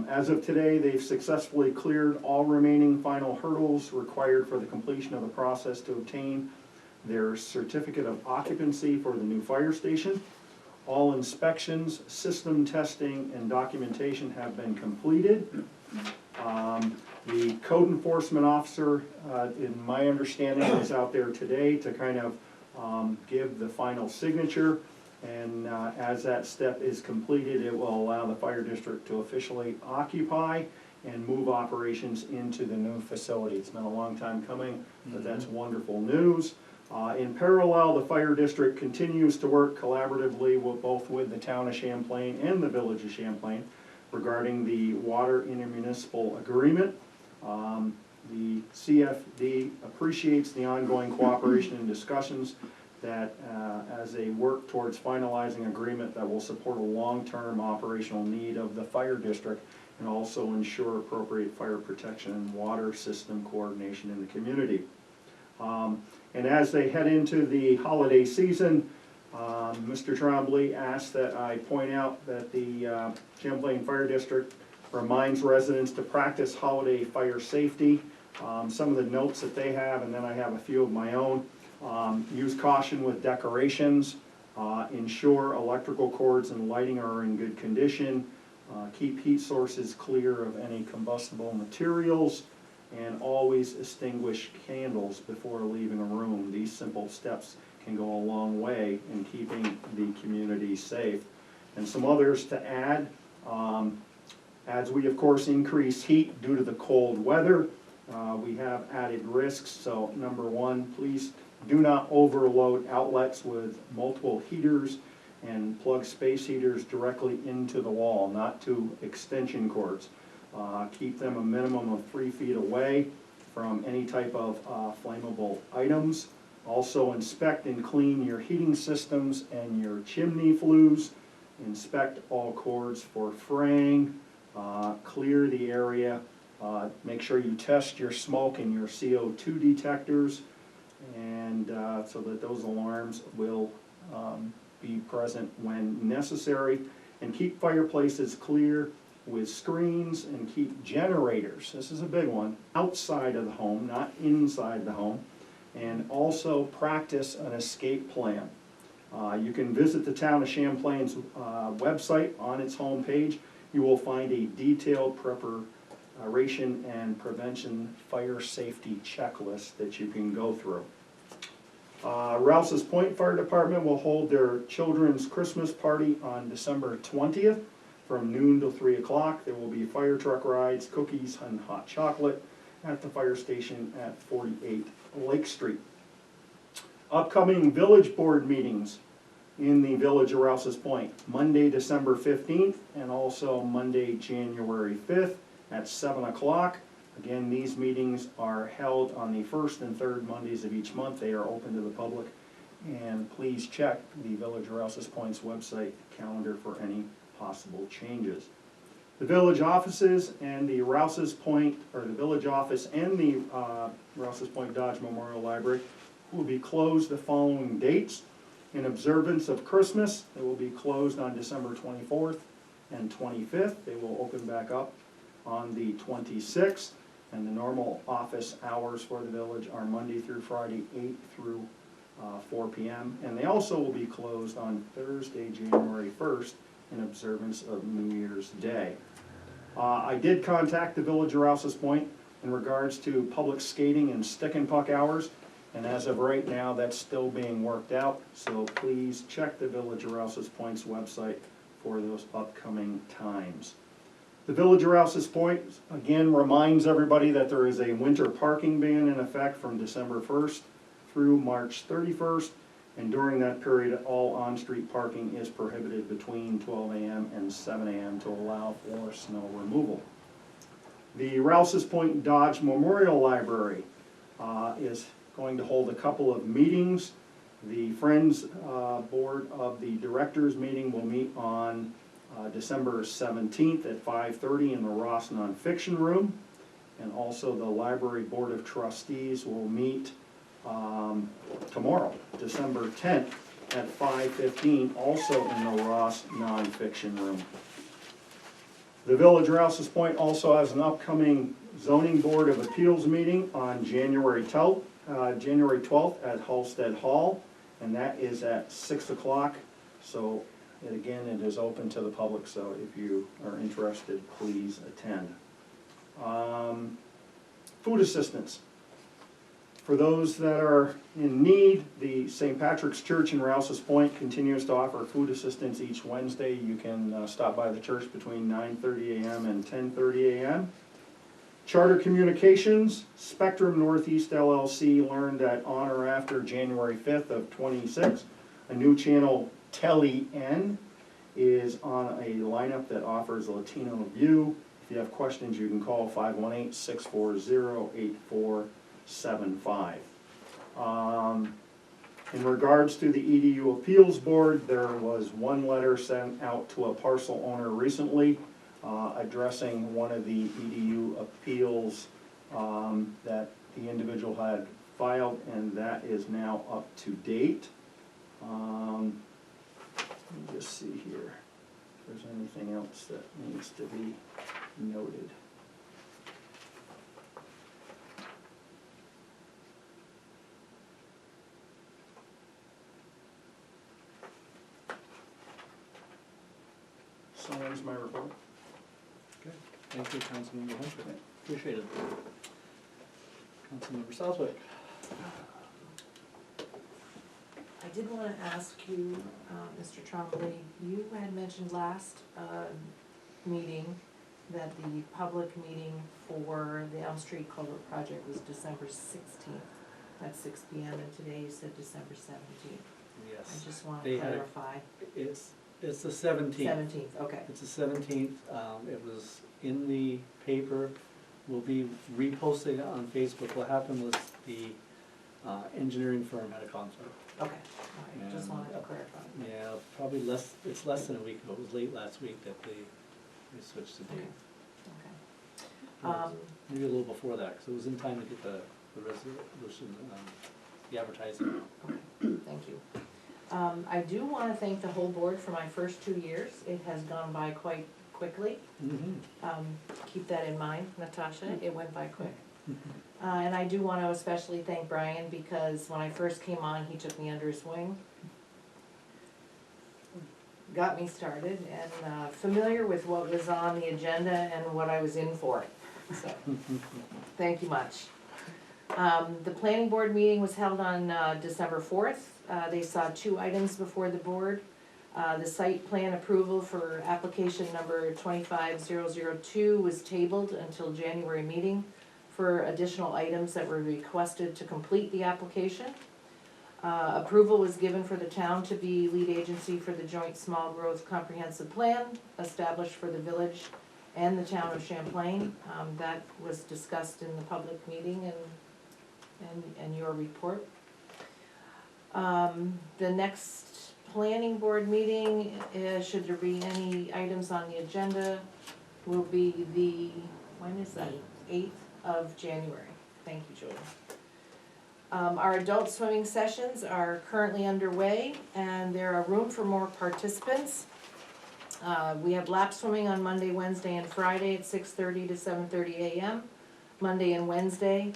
[SPEAKER 4] As of today, they've successfully cleared all remaining final hurdles required for the completion of the process to obtain their certificate of occupancy for the new fire station. All inspections, system testing, and documentation have been completed. The code enforcement officer, in my understanding, is out there today to kind of give the final signature, and as that step is completed, it will allow the fire district to officially occupy, and move operations into the new facility. It's been a long time coming, but that's wonderful news. In parallel, the fire district continues to work collaboratively with both with the town of Champlain and the village of Champlain regarding the water intermunicipal agreement. The CFD appreciates the ongoing cooperation and discussions that as they work towards finalizing agreement that will support a long-term operational need of the fire district and also ensure appropriate fire protection and water system coordination in the community. And as they head into the holiday season, Mr. Trombley asked that I point out that the Champlain Fire District reminds residents to practice holiday fire safety. Some of the notes that they have, and then I have a few of my own. Use caution with decorations, ensure electrical cords and lighting are in good condition, keep heat sources clear of any combustible materials, and always extinguish candles before leaving a room. These simple steps can go a long way in keeping the community safe. And some others to add, as we of course increase heat due to the cold weather, we have added risks. So number one, please do not overload outlets with multiple heaters and plug space heaters directly into the wall, not to extension cords. Keep them a minimum of 3 feet away from any type of flammable items. Also inspect and clean your heating systems and your chimney flues. Inspect all cords for fraying. Clear the area. Make sure you test your smoke and your CO2 detectors, and so that those alarms will be present when necessary. And keep fireplaces clear with screens, and keep generators, this is a big one, outside of the home, not inside the home. And also practice an escape plan. You can visit the town of Champlain's website. On its homepage you will find a detailed preparation and prevention fire safety checklist that you can go through. Rouse's Point Fire Department will hold their children's Christmas party on December 20th from noon till 3 o'clock. There will be fire truck rides, cookies, and hot chocolate at the fire station at 48 Lake Street. Upcoming village board meetings in the village of Rouse's Point, Monday, December 15th, and also Monday, January 5th at 7 o'clock. Again, these meetings are held on the first and third Mondays of each month. They are open to the public. And please check the Village of Rouse's Point's website calendar for any possible changes. The village offices and the Rouse's Point, or the village office and the Rouse's Point Dodge Memorial Library will be closed the following dates. In observance of Christmas, they will be closed on December 24th and 25th. They will open back up on the 26th. And the normal office hours for the village are Monday through Friday, 8 through 4 p.m. And they also will be closed on Thursday, January 1st, in observance of New Year's Day. I did contact the village of Rouse's Point in regards to public skating and stick and puck hours, and as of right now, that's still being worked out. So please check the village of Rouse's Point's website for those upcoming times. The village of Rouse's Point, again, reminds everybody that there is a winter parking ban in effect from December 1st through March 31st, and during that period, all on-street parking is prohibited between 12 a.m. and 7 a.m. to allow for snow removal. The Rouse's Point Dodge Memorial Library is going to hold a couple of meetings. The Friends Board of the Directors meeting will meet on December 17th at 5:30 in the Ross Nonfiction Room. And also the Library Board of Trustees will meet tomorrow, December 10th at 5:15, also in the Ross Nonfiction Room. The Village of Rouse's Point also has an upcoming Zoning Board of Appeals meeting on January 12th at Halsted Hall, and that is at 6 o'clock. So again, it is open to the public, so if you are interested, please attend. Food assistance. For those that are in need, the St. Patrick's Church in Rouse's Point continues to offer food assistance each Wednesday. You can stop by the church between 9:30 a.m. and 10:30 a.m. Charter Communications, Spectrum Northeast LLC learned that on or after January 5th of '26, a new channel, Tele-N, is on a lineup that offers a Latino view. If you have questions, you can call 518-640-8475. In regards to the EDU Appeals Board, there was one letter sent out to a parcel owner recently addressing one of the EDU appeals that the individual had filed, and that is now up to date. Let me just see here if there's anything else that needs to be noted. So there's my report.
[SPEAKER 1] Okay, thank you, Councilmember Hunter, appreciate it. Councilmember Southwick.
[SPEAKER 3] I did want to ask you, Mr. Trombley, you had mentioned last meeting that the public meeting for the Elm Street Culvert project was December 16th at 6 p.m. and today you said December 17th. I
[SPEAKER 1] Yes,
[SPEAKER 3] just want
[SPEAKER 1] They
[SPEAKER 3] to
[SPEAKER 1] had-
[SPEAKER 3] clarify.
[SPEAKER 1] it's the 17th.
[SPEAKER 3] 17th, okay.
[SPEAKER 1] It's the 17th, it was in the paper, we'll be reposting it on Facebook. What happened was the engineering firm had a conflict.
[SPEAKER 3] Okay, all right, just wanted to clarify.
[SPEAKER 1] Yeah, probably it's less than a week ago, it was late last week that they switched the date.
[SPEAKER 3] Okay.
[SPEAKER 1] Maybe a little before that, because it was in time to get the resolution, the advertising out.
[SPEAKER 3] Okay, thank you. I do want to thank the whole board for my first 2 years. It has gone by quite quickly. Keep that in mind, Natasha, it went by quick. And I do want to especially thank Brian, because when I first came on, he took me under his wing. Got me started and familiar with what was on the agenda and what I was in for. So, thank you much. The planning board meeting was held on December 4th. They saw 2 items before the board. The site plan approval for application number 25002 was tabled until January meeting for additional items that were requested to complete the application. Approval was given for the town to be lead agency for the joint small growth comprehensive plan established for the village and the town of Champlain. That was discussed in the public meeting and your report. The next planning board meeting, should there be any items on the agenda, will be the, when is that? 8th of January. Thank you, Julie. Our adult swimming sessions are currently underway, and there are room for more participants. We have lap swimming on Monday, Wednesday, and Friday at 6:30 to 7:30 a.m. Monday and Wednesday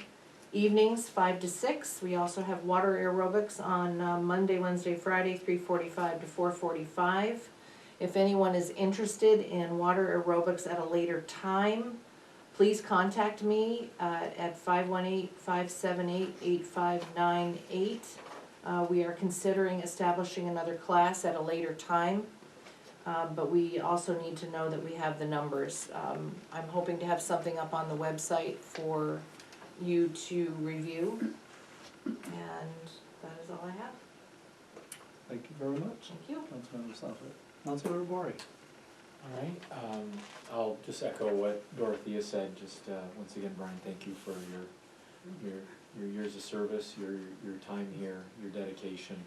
[SPEAKER 3] evenings, 5 to 6. We also have water aerobics on Monday, Wednesday, Friday, 3:45 to 4:45. If anyone is interested in water aerobics at a later time, please contact me at 518-578-8598. We are considering establishing another class at a later time, but we also need to know that we have the numbers. I'm hoping to have something up on the website for you to review, and that is all I have.
[SPEAKER 1] Thank you very much.
[SPEAKER 3] Thank you.
[SPEAKER 1] Councilmember Southwick. Councilmember Bori.
[SPEAKER 2] All right, I'll just echo what Dorothea said, just, once again, Brian, thank you for your years of service, your time here, your dedication.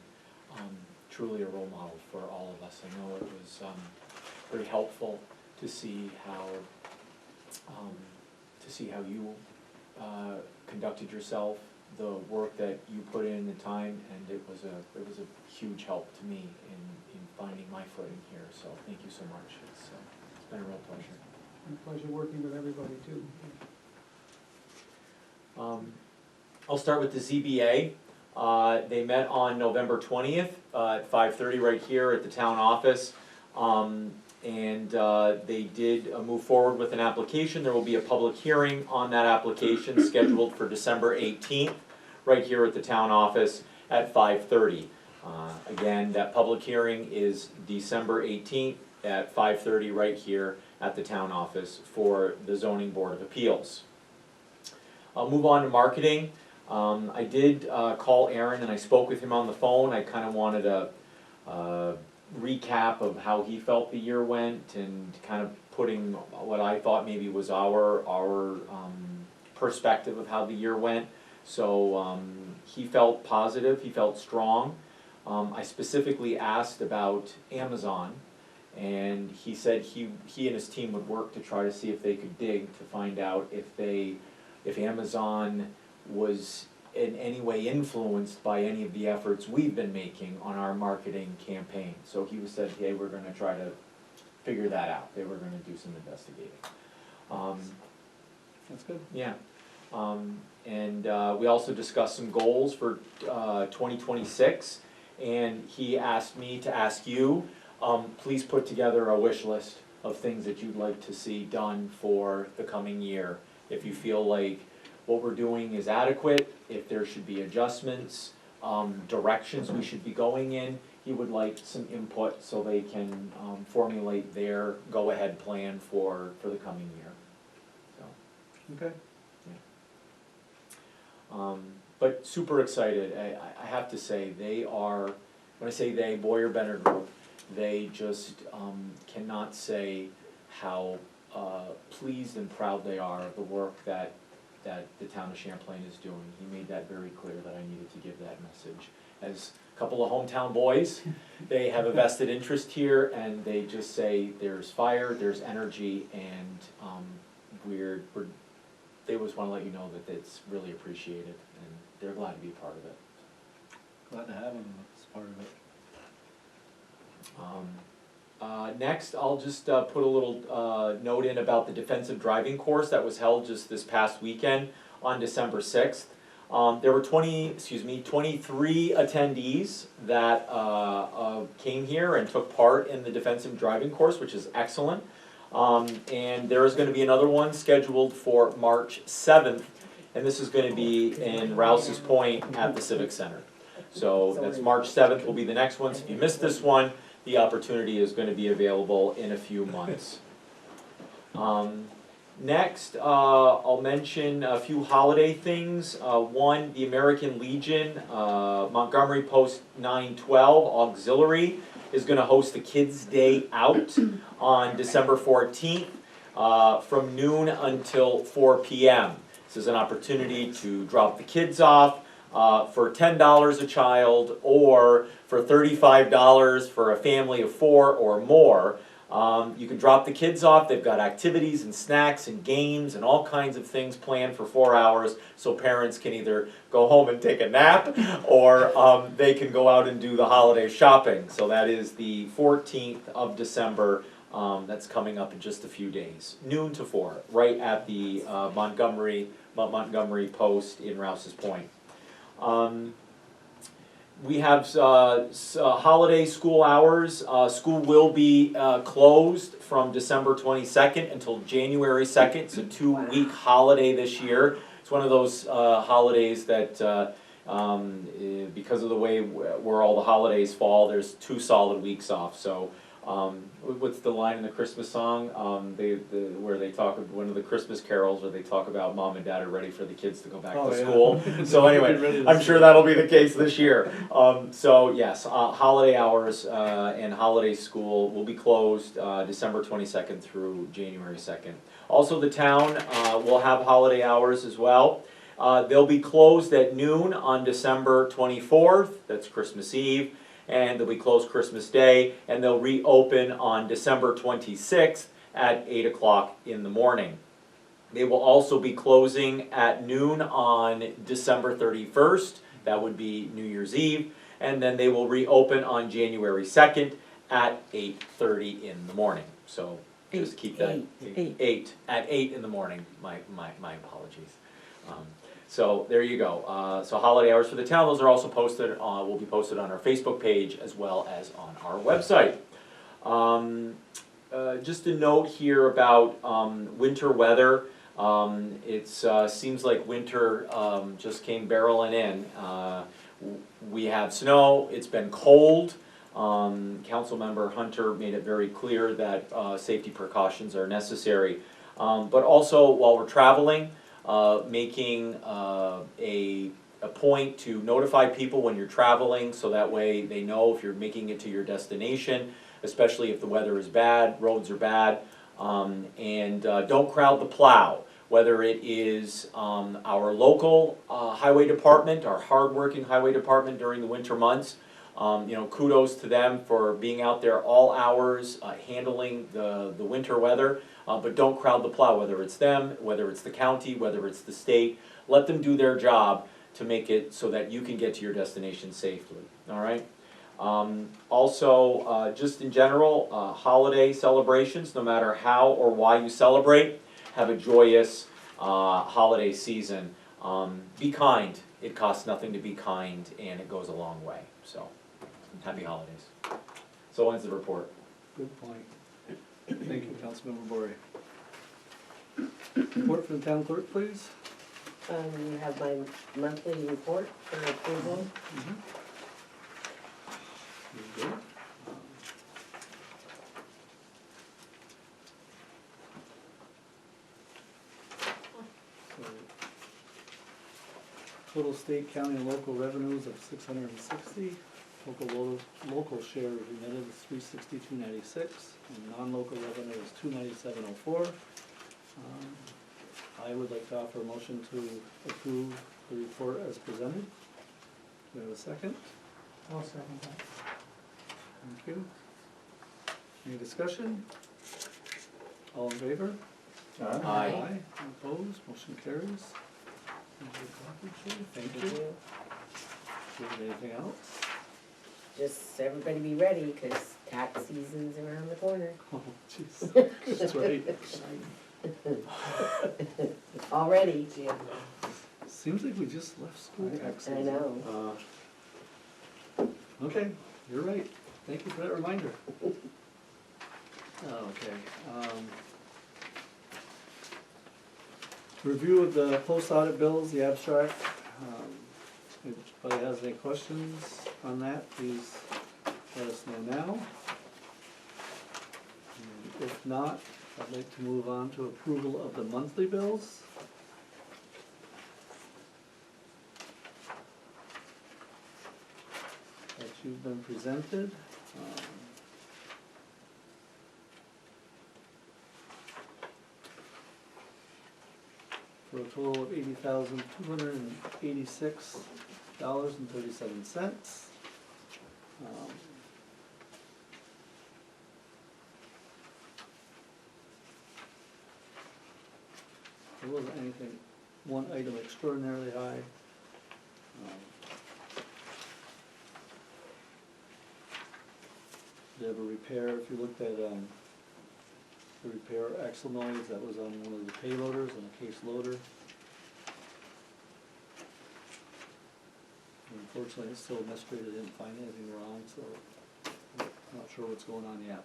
[SPEAKER 2] Truly a role model for all of us. I know it was, very helpful to see how you, conducted yourself, the work that you put in, the time, and it was a huge help to me in finding my footing here, so thank you so much. It's been a real pleasure.
[SPEAKER 6] A pleasure working with everybody too.
[SPEAKER 2] I'll start with the ZBA. They met on November 20th at 5:30 right here at the town office. And they did move forward with an application. There will be a public hearing on that application scheduled for December 18th, right here at the town office at 5:30. Again, that public hearing is December 18th at 5:30 right here at the town office for the Zoning Board of Appeals. I'll move on to marketing. I did call Aaron and I spoke with him on the phone. I kind of wanted a recap of how he felt the year went and kind of putting what I thought maybe was our perspective of how the year went. So he felt positive, he felt strong. I specifically asked about Amazon, and he said he and his team would work to try to see if they could dig to find out if Amazon was in any way influenced by any of the efforts we've been making on our marketing campaign. So he said, hey, we're gonna try to figure that out. They were gonna do some investigating.
[SPEAKER 1] That's good.
[SPEAKER 2] Yeah. And we also discussed some goals for 2026, and he asked me to ask you, please put together a wish list of things that you'd like to see done for the coming year. If you feel like what we're doing is adequate, if there should be adjustments, directions we should be going in, he would like some input so they can formulate their go-ahead plan for the coming year. So.
[SPEAKER 1] Okay.
[SPEAKER 2] But super excited. I have to say, they are, when I say they, Boyer Benner Group, they just cannot say how pleased and proud they are of the work that the town of Champlain is doing. He made that very clear that I needed to give that message. As a couple of hometown boys, they have a vested interest here, and they just say there's fire, there's energy, and they just want to let you know that it's really appreciated, and they're glad to be a part of it.
[SPEAKER 1] Glad to have him as part of it.
[SPEAKER 2] Next, I'll just put a little note in about the defensive driving course that was held just this past weekend on December 6th. There were 23 attendees that came here and took part in the defensive driving course, which is excellent. And there is going to be another one scheduled for March 7th, and this is going to be in Rouse's Point at the Civic Center. So that's March 7th will be the next one. So if you missed this one, the opportunity is going to be available in a few months. Next, I'll mention a few holiday things. One, the American Legion, Montgomery Post 912 Auxiliary is going to host the Kids Day Out on December 14th from noon until 4 p.m. This is an opportunity to drop the kids off for $10 a child, or for $35 for a family of 4 or more. You can drop the kids off. They've got activities and snacks and games and all kinds of things planned for 4 hours, so parents can either go home and take a nap, or they can go out and do the holiday shopping. So that is the 14th of December. That's coming up in just a few days. Noon to 4, right at the Montgomery Post in Rouse's Point. We have holiday school hours. School will be closed from December 22nd until January 2nd. It's a 2-week holiday this year. It's one of those holidays that, because of the way where all the holidays fall, there's 2 solid weeks off. So, what's the line in the Christmas song? Where they talk, one of the Christmas carols where they talk about mom and dad are ready for the kids to go back to school. So anyway, I'm sure that'll be the case this year. So yes, holiday hours and holiday school will be closed December 22nd through January 2nd. Also, the town will have holiday hours as well. They'll be closed at noon on December 24th, that's Christmas Eve, and they'll be closed Christmas Day, and they'll reopen on December 26th at 8 o'clock in the morning. They will also be closing at noon on December 31st, that would be New Year's Eve, and then they will reopen on January 2nd at 8:30 in the morning. So just keep that, 8 in the morning, my apologies. So there you go. So holiday hours for the town, those are also posted, will be posted on our Facebook page as well as on our website. Just a note here about winter weather. It seems like winter just came barreling in. We have snow, it's been cold. Councilmember Hunter made it very clear that safety precautions are necessary. But also while we're traveling, making a point to notify people when you're traveling, so that way they know if you're making it to your destination, especially if the weather is bad, roads are bad. And don't crowd the plow, whether it is our local highway department, our hardworking highway department during the winter months. Kudos to them for being out there all hours, handling the winter weather, but don't crowd the plow, whether it's them, whether it's the county, whether it's the state. Let them do their job to make it so that you can get to your destination safely, all right? Also, just in general, holiday celebrations, no matter how or why you celebrate, have a joyous holiday season. Be kind. It costs nothing to be kind, and it goes a long way. So, happy holidays. So ends the report.
[SPEAKER 1] Good point. Thank you, Councilmember Bori. Report from the town clerk, please.
[SPEAKER 9] You have my monthly report for approval.
[SPEAKER 1] Very good. So, total state, county, and local revenues of 660. Local share remitted is 362.96, and non-local revenue is 297.04. I would like to offer a motion to approve the report as presented. Do we have a second?
[SPEAKER 6] I'll second that.
[SPEAKER 1] Thank you. Any discussion? All in favor?
[SPEAKER 2] Aye.
[SPEAKER 1] Any opposed? Motion carries. Thank you. Do you have anything else?
[SPEAKER 9] Just everybody be ready, cause tax season's around the corner.
[SPEAKER 1] Oh, jeez. That's right.
[SPEAKER 9] Already.
[SPEAKER 1] Seems like we just left school tax
[SPEAKER 9] I
[SPEAKER 1] season.
[SPEAKER 9] know.
[SPEAKER 1] Okay, you're right. Thank you for that reminder. Okay. Review of the post audit bills, the abstract. If anybody has any questions on that, please let us know now. And if not, I'd like to move on to approval of the monthly bills. That you've been presented. For a total of $80,286.37. There wasn't anything, one item extraordinarily high. They have a repair, if you looked at the repair axle noise, that was on one of the payloaders and a case loader. Unfortunately, it's still a mystery, they didn't find anything wrong, so I'm not sure what's going on yet.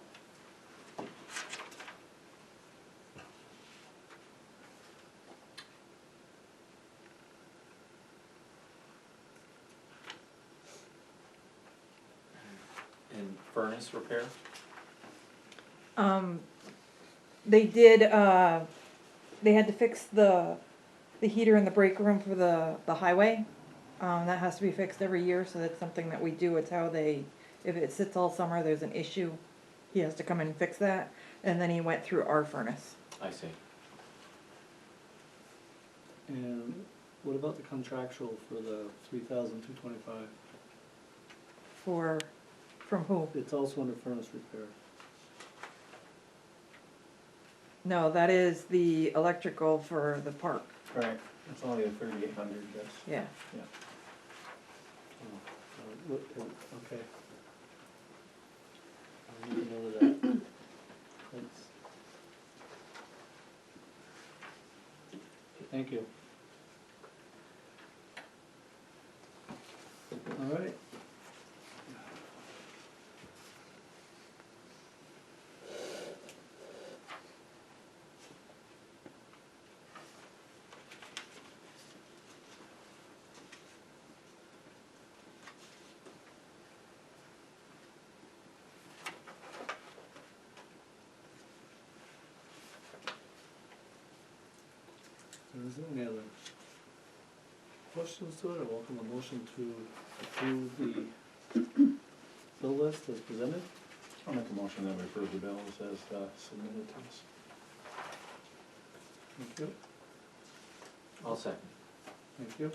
[SPEAKER 2] And furnace repair?
[SPEAKER 5] They did, they had to fix the heater in the break room for the highway. That has to be fixed every year, so that's something that we do. It's how they, if it sits all summer, there's an issue, he has to come in and fix that. And then he went through our furnace.
[SPEAKER 2] I see.
[SPEAKER 1] And what about the contractual for the $3,225?
[SPEAKER 5] From who?
[SPEAKER 1] It's also under furnace repair.
[SPEAKER 5] No, that is the electrical for the park.
[SPEAKER 4] Right, it's only a 3,800, that's,
[SPEAKER 5] Yeah.
[SPEAKER 4] yeah.
[SPEAKER 1] Okay. I'll make a note of that. Thanks. Thank you. All right. All Is there any other questions to it? I welcome a motion to approve the bill list as presented.
[SPEAKER 2] I'll make a motion that we approve the bills as submitted to us.
[SPEAKER 1] Thank you.
[SPEAKER 2] I'll second.
[SPEAKER 1] Thank you.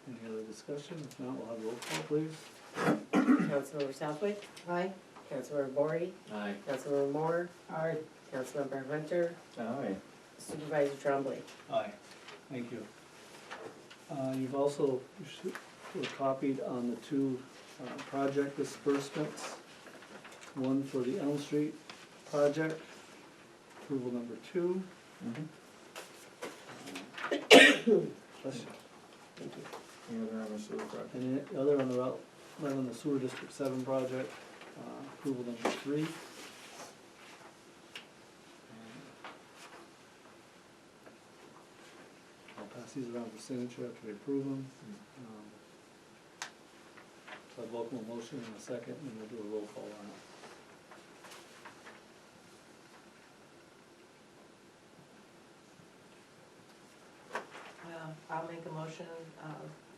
[SPEAKER 1] Any other discussion? If not, we'll have roll call, please.
[SPEAKER 9] Councilmember Southwick,
[SPEAKER 3] Aye.
[SPEAKER 9] Councilmember Bory,
[SPEAKER 2] Aye.
[SPEAKER 9] Councilmember Moore,
[SPEAKER 6] Aye.
[SPEAKER 9] Councilmember Hunter,
[SPEAKER 2] Aye.
[SPEAKER 9] Supervisor Trombley.
[SPEAKER 1] Aye. Thank you. You've also, were copied on the two project disbursements. One for the Elm Street project, approval number 2. Bless you.
[SPEAKER 2] Any other on the sewer project?
[SPEAKER 1] And the other on the Route 11, the Sewer District 7 project, approval number 3. I'll pass these around for signature after we approve them. So I'd welcome a motion in a second, and we'll do a roll call on it.
[SPEAKER 3] I'll make a motion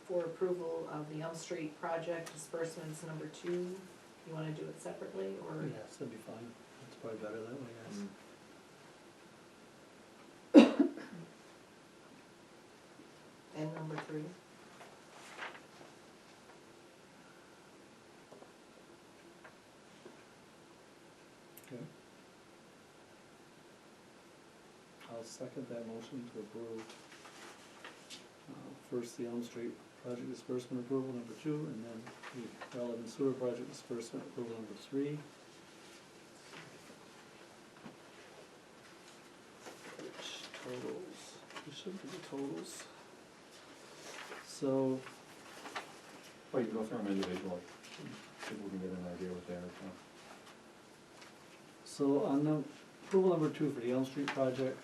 [SPEAKER 3] for approval of the Elm Street project disbursements number 2. You wanna do it separately, or?
[SPEAKER 1] Yes, that'd be fine. It's probably better that way, guys.
[SPEAKER 3] And number 3?
[SPEAKER 1] Okay. I'll second that motion to approve, first the Elm Street project disbursement approval number 2, and then the relevant sewer project disbursement approval number 3. Which totals, we should be the totals. So,
[SPEAKER 2] Well, you go through them individually. People can get an idea what they are.
[SPEAKER 1] so on the approval number 2 for the Elm Street project,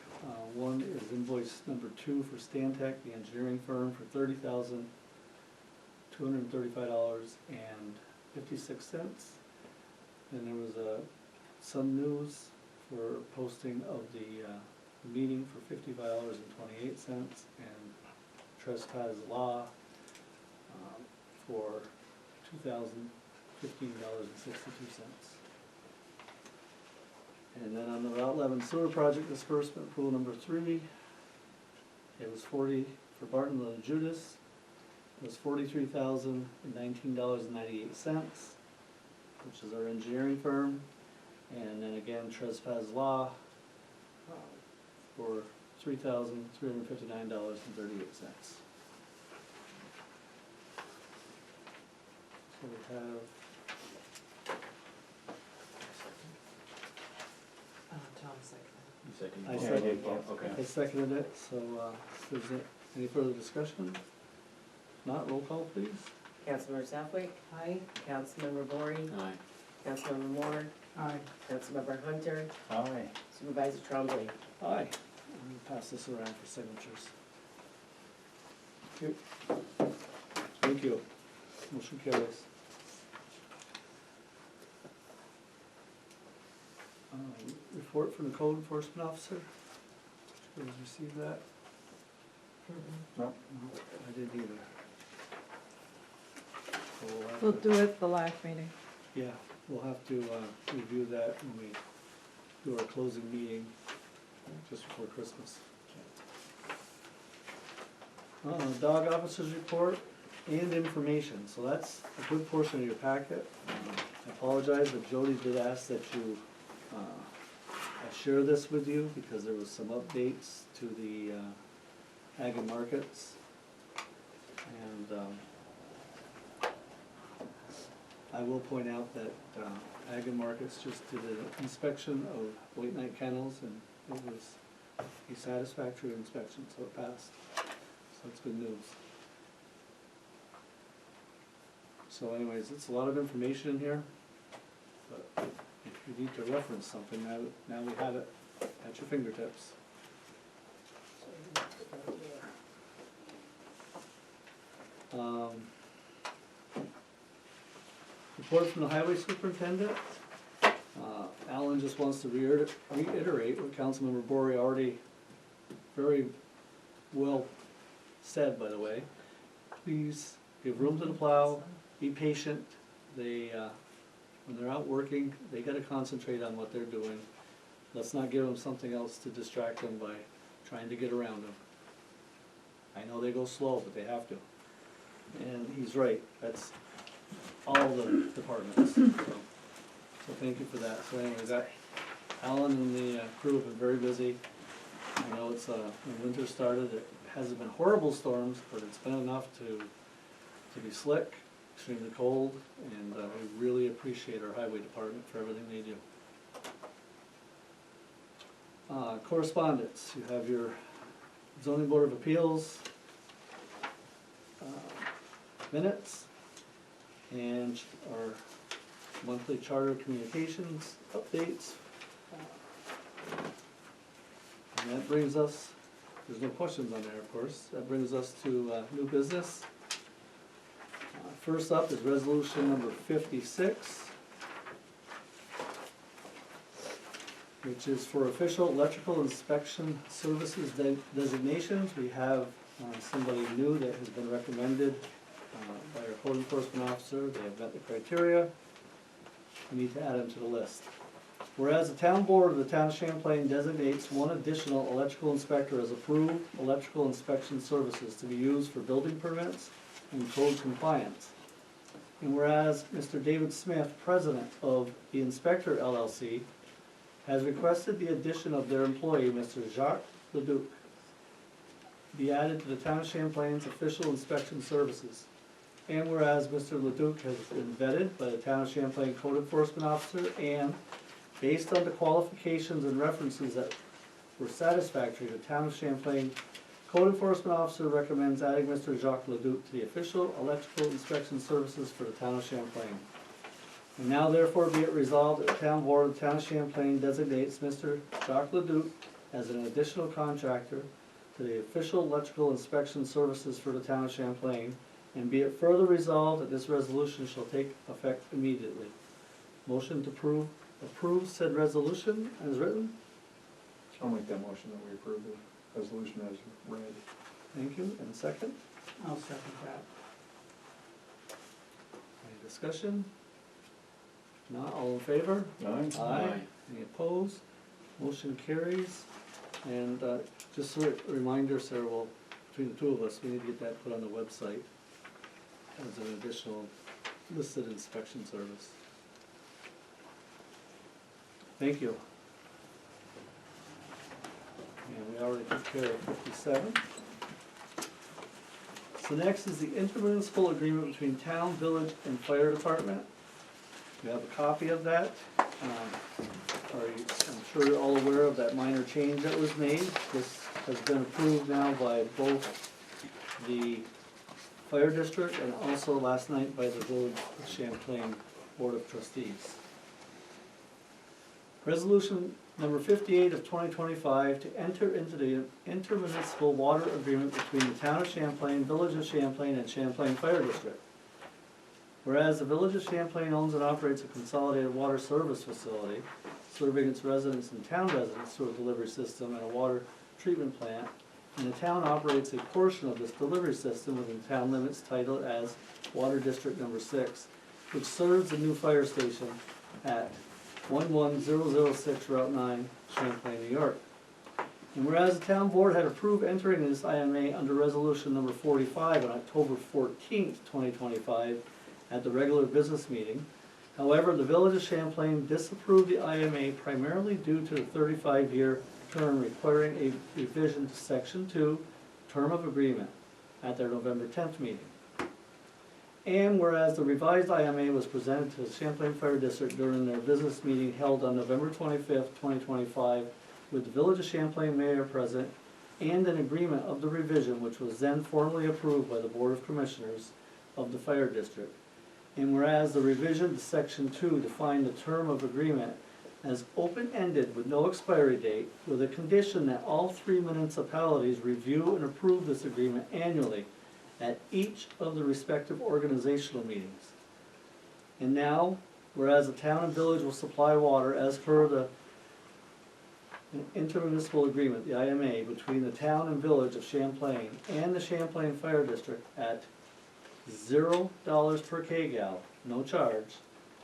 [SPEAKER 1] one is invoice number 2 for Stantec, the engineering firm, for $30,235.56. And there was some news for posting of the meeting for $55.28, and trespass law for $2,015.62. And then on the Route 11 sewer project disbursement, approval number 3, it was for Bartonville and Judas, it was $43,019.98, which is our engineering firm. And then again, trespass law for $3,359.38. So we have,
[SPEAKER 3] Tom seconded.
[SPEAKER 2] You second?
[SPEAKER 1] I seconded.
[SPEAKER 2] Okay.
[SPEAKER 1] I seconded it, so, is there any further discussion? If not, roll call please.
[SPEAKER 9] Councilmember Southwick,
[SPEAKER 3] Aye.
[SPEAKER 9] Councilmember Bory,
[SPEAKER 2] Aye.
[SPEAKER 9] Councilmember Moore,
[SPEAKER 6] Aye.
[SPEAKER 9] Councilmember Hunter,
[SPEAKER 2] Aye.
[SPEAKER 9] Supervisor Trombley.
[SPEAKER 1] Aye. I'm gonna pass this around for signatures. Thank you. Thank you. Motion carries. Report from the code enforcement officer. Did you guys receive that?
[SPEAKER 2] No.
[SPEAKER 1] No, I didn't either. So have
[SPEAKER 5] We'll
[SPEAKER 1] to-
[SPEAKER 5] do it the last meeting.
[SPEAKER 1] Yeah, we'll have to review that when we do our closing meeting just before Christmas. Dog officer's report and information, so that's a good portion of your packet. I apologize, but Jody did ask that you, I share this with you because there was some updates to the ag and markets. And I will point out that ag and markets just did an inspection of White Knight kennels, and it was a satisfactory inspection, so it passed. So that's good news. So anyways, it's a lot of information in here, but if you need to reference something, now we have it at your fingertips. Report from the highway superintendent. Alan just wants to reiterate what Councilmember Bory already very well said, by the way. Please give room to the plow, be patient. They, when they're out working, they gotta concentrate on what they're doing. Let's not give them something else to distract them by trying to get around them. I know they go slow, but they have to. And he's right, that's all the departments, so thank you for that. So anyway, that, Alan and the crew have been very busy. I know it's, when winter started, it hasn't been horrible storms, but it's been enough to be slick, extremely cold, and we really appreciate our highway department for everything they do. Correspondence, you have your zoning board of appeals minutes and our monthly charter communications updates. And that brings us, there's no questions on there, of course, that brings us to new business. First up is resolution number 56, which is for official electrical inspection services designations. We have somebody new that has been recommended by our code enforcement officer. They have met the criteria. We need to add them to the list. Whereas the town board of the town of Champlain designates one additional electrical inspector as approved electrical inspection services to be used for building permits and code compliance. And whereas Mr. David Smith, president of the Inspector LLC, has requested the addition of their employee, Mr. Jacques Leduc, be added to the town of Champlain's official inspection services. And whereas Mr. Leduc has been vetted by the town of Champlain code enforcement officer, and based on the qualifications and references that were satisfactory, the town of Champlain code enforcement officer recommends adding Mr. Jacques Leduc to the official electrical inspection services for the town of Champlain. And now therefore be it resolved that the town board of the town of Champlain designates Mr. Jacques Leduc as an additional contractor to the official electrical inspection services for the town of Champlain, and be it further resolved that this resolution shall take effect immediately. Motion to approve said resolution as written.
[SPEAKER 2] I'll make that motion that we approve the resolution as read.
[SPEAKER 1] Thank you. And second?
[SPEAKER 6] I'll second that.
[SPEAKER 1] Any discussion? Not all in favor?
[SPEAKER 2] Aye.
[SPEAKER 1] Any opposed? Motion carries. And just a reminder, Sarah, well, between the two of us, we need to get that put on the website as an additional listed inspection service. Thank you. And we already took care of 57. So next is the intermunicipal agreement between town, village, and fire department. You have a copy of that. I'm sure you're all aware of that minor change that was made. This has been approved now by both the fire district and also last night by the Village of Champlain Board of Trustees. Resolution number 58 of 2025 to enter into the intermunicipal water agreement between the town of Champlain, Village of Champlain, and Champlain Fire District. Whereas the Village of Champlain owns and operates a consolidated water service facility, serving its residents and town residents through a delivery system and a water treatment plant, and the town operates a portion of this delivery system within town limits titled as Water District Number 6, which serves the new fire station at 11006 Route 9, Champlain, New York. And whereas the town board had approved entering this IMA under resolution number 45 on October 14th, 2025 at the regular business meeting, however, the Village of Champlain disapproved the IMA primarily due to the 35-year term requiring a revision to Section 2, Term of Agreement, at their November 10th meeting. And whereas the revised IMA was presented to the Champlain Fire District during their business meeting held on November 25th, 2025, with the Village of Champlain Mayor present, and an agreement of the revision which was then formally approved by the Board of Commissioners of the Fire District. And whereas the revision to Section 2 defined the term of agreement as open-ended with no expiry date, with a condition that all 3 municipalities review and approve this agreement annually at each of the respective organizational meetings. And now, whereas the town and village will supply water as per the an intermunicipal agreement, the IMA, between the town and village of Champlain and the Champlain Fire District at $0 per kgal, no charge,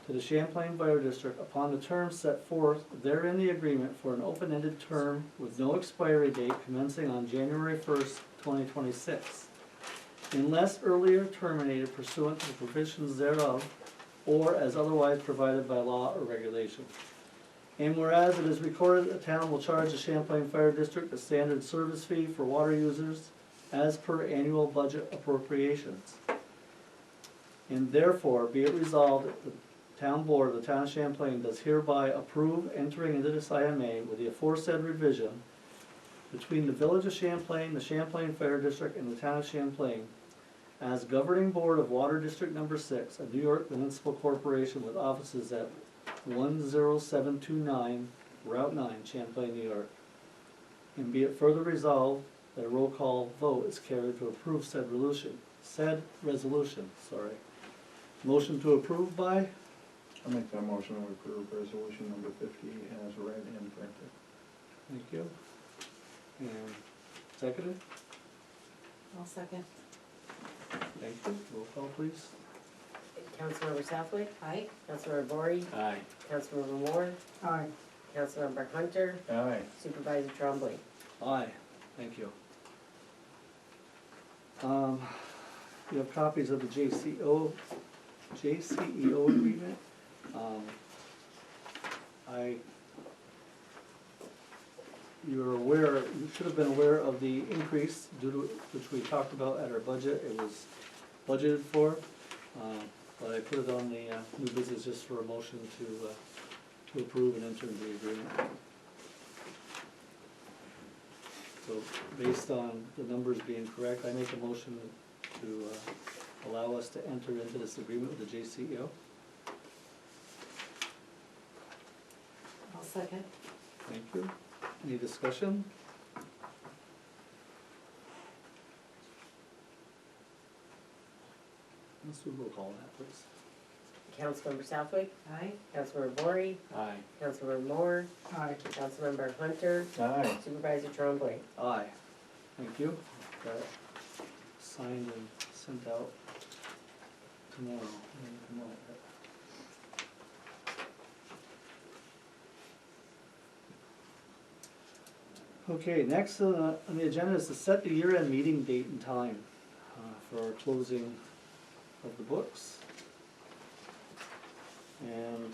[SPEAKER 1] to the Champlain Fire District upon the terms set forth therein the agreement for an open-ended term with no expiry date commencing on January 1st, 2026, unless earlier terminated pursuant to the provisions thereof, or as otherwise provided by law or regulation. And whereas it is recorded that the town will charge the Champlain Fire District a standard service fee for water users as per annual budget appropriations. And therefore, be it resolved that the town board of the town of Champlain does hereby approve entering into this IMA with the aforesaid revision between the village of Champlain, the Champlain Fire District, and the town of Champlain as governing board of Water District Number 6, a New York municipal corporation with offices at 10729 Route 9, Champlain, New York. And be it further resolved that a roll call vote is carried to approve said resolution. Motion to approve by?
[SPEAKER 4] I'll make that motion to approve resolution number 50 as read and printed.
[SPEAKER 1] Thank you. And seconded?
[SPEAKER 3] I'll second.
[SPEAKER 1] Thank you. Roll call, please.
[SPEAKER 9] Councilmember Southwick,
[SPEAKER 3] Aye.
[SPEAKER 9] Councilmember Bory,
[SPEAKER 2] Aye.
[SPEAKER 9] Councilmember Moore,
[SPEAKER 6] Aye.
[SPEAKER 9] Councilmember Hunter,
[SPEAKER 4] Aye.
[SPEAKER 9] Supervisor Trombley.
[SPEAKER 1] Aye. Thank you. You have copies of the JCEO agreement. You're aware, you should have been aware of the increase due to, which we talked about at our budget. It was budgeted for, but I put it on the new business just for a motion to approve and enter into the agreement. So based on the numbers being correct, I make a motion to allow us to enter into this agreement with the JCEO.
[SPEAKER 3] I'll second.
[SPEAKER 1] Thank you. Any discussion? Let's do a roll call on that, please.
[SPEAKER 9] Councilmember Southwick,
[SPEAKER 3] Aye.
[SPEAKER 9] Councilmember Bory,
[SPEAKER 2] Aye.
[SPEAKER 9] Councilmember Moore,
[SPEAKER 6] Aye.
[SPEAKER 9] Councilmember Hunter,
[SPEAKER 4] Aye.
[SPEAKER 9] Supervisor Trombley.
[SPEAKER 1] Aye. Thank you. Got it signed and sent out tomorrow. Okay, next on the agenda is to set the year-end meeting date and time for our closing of the books. And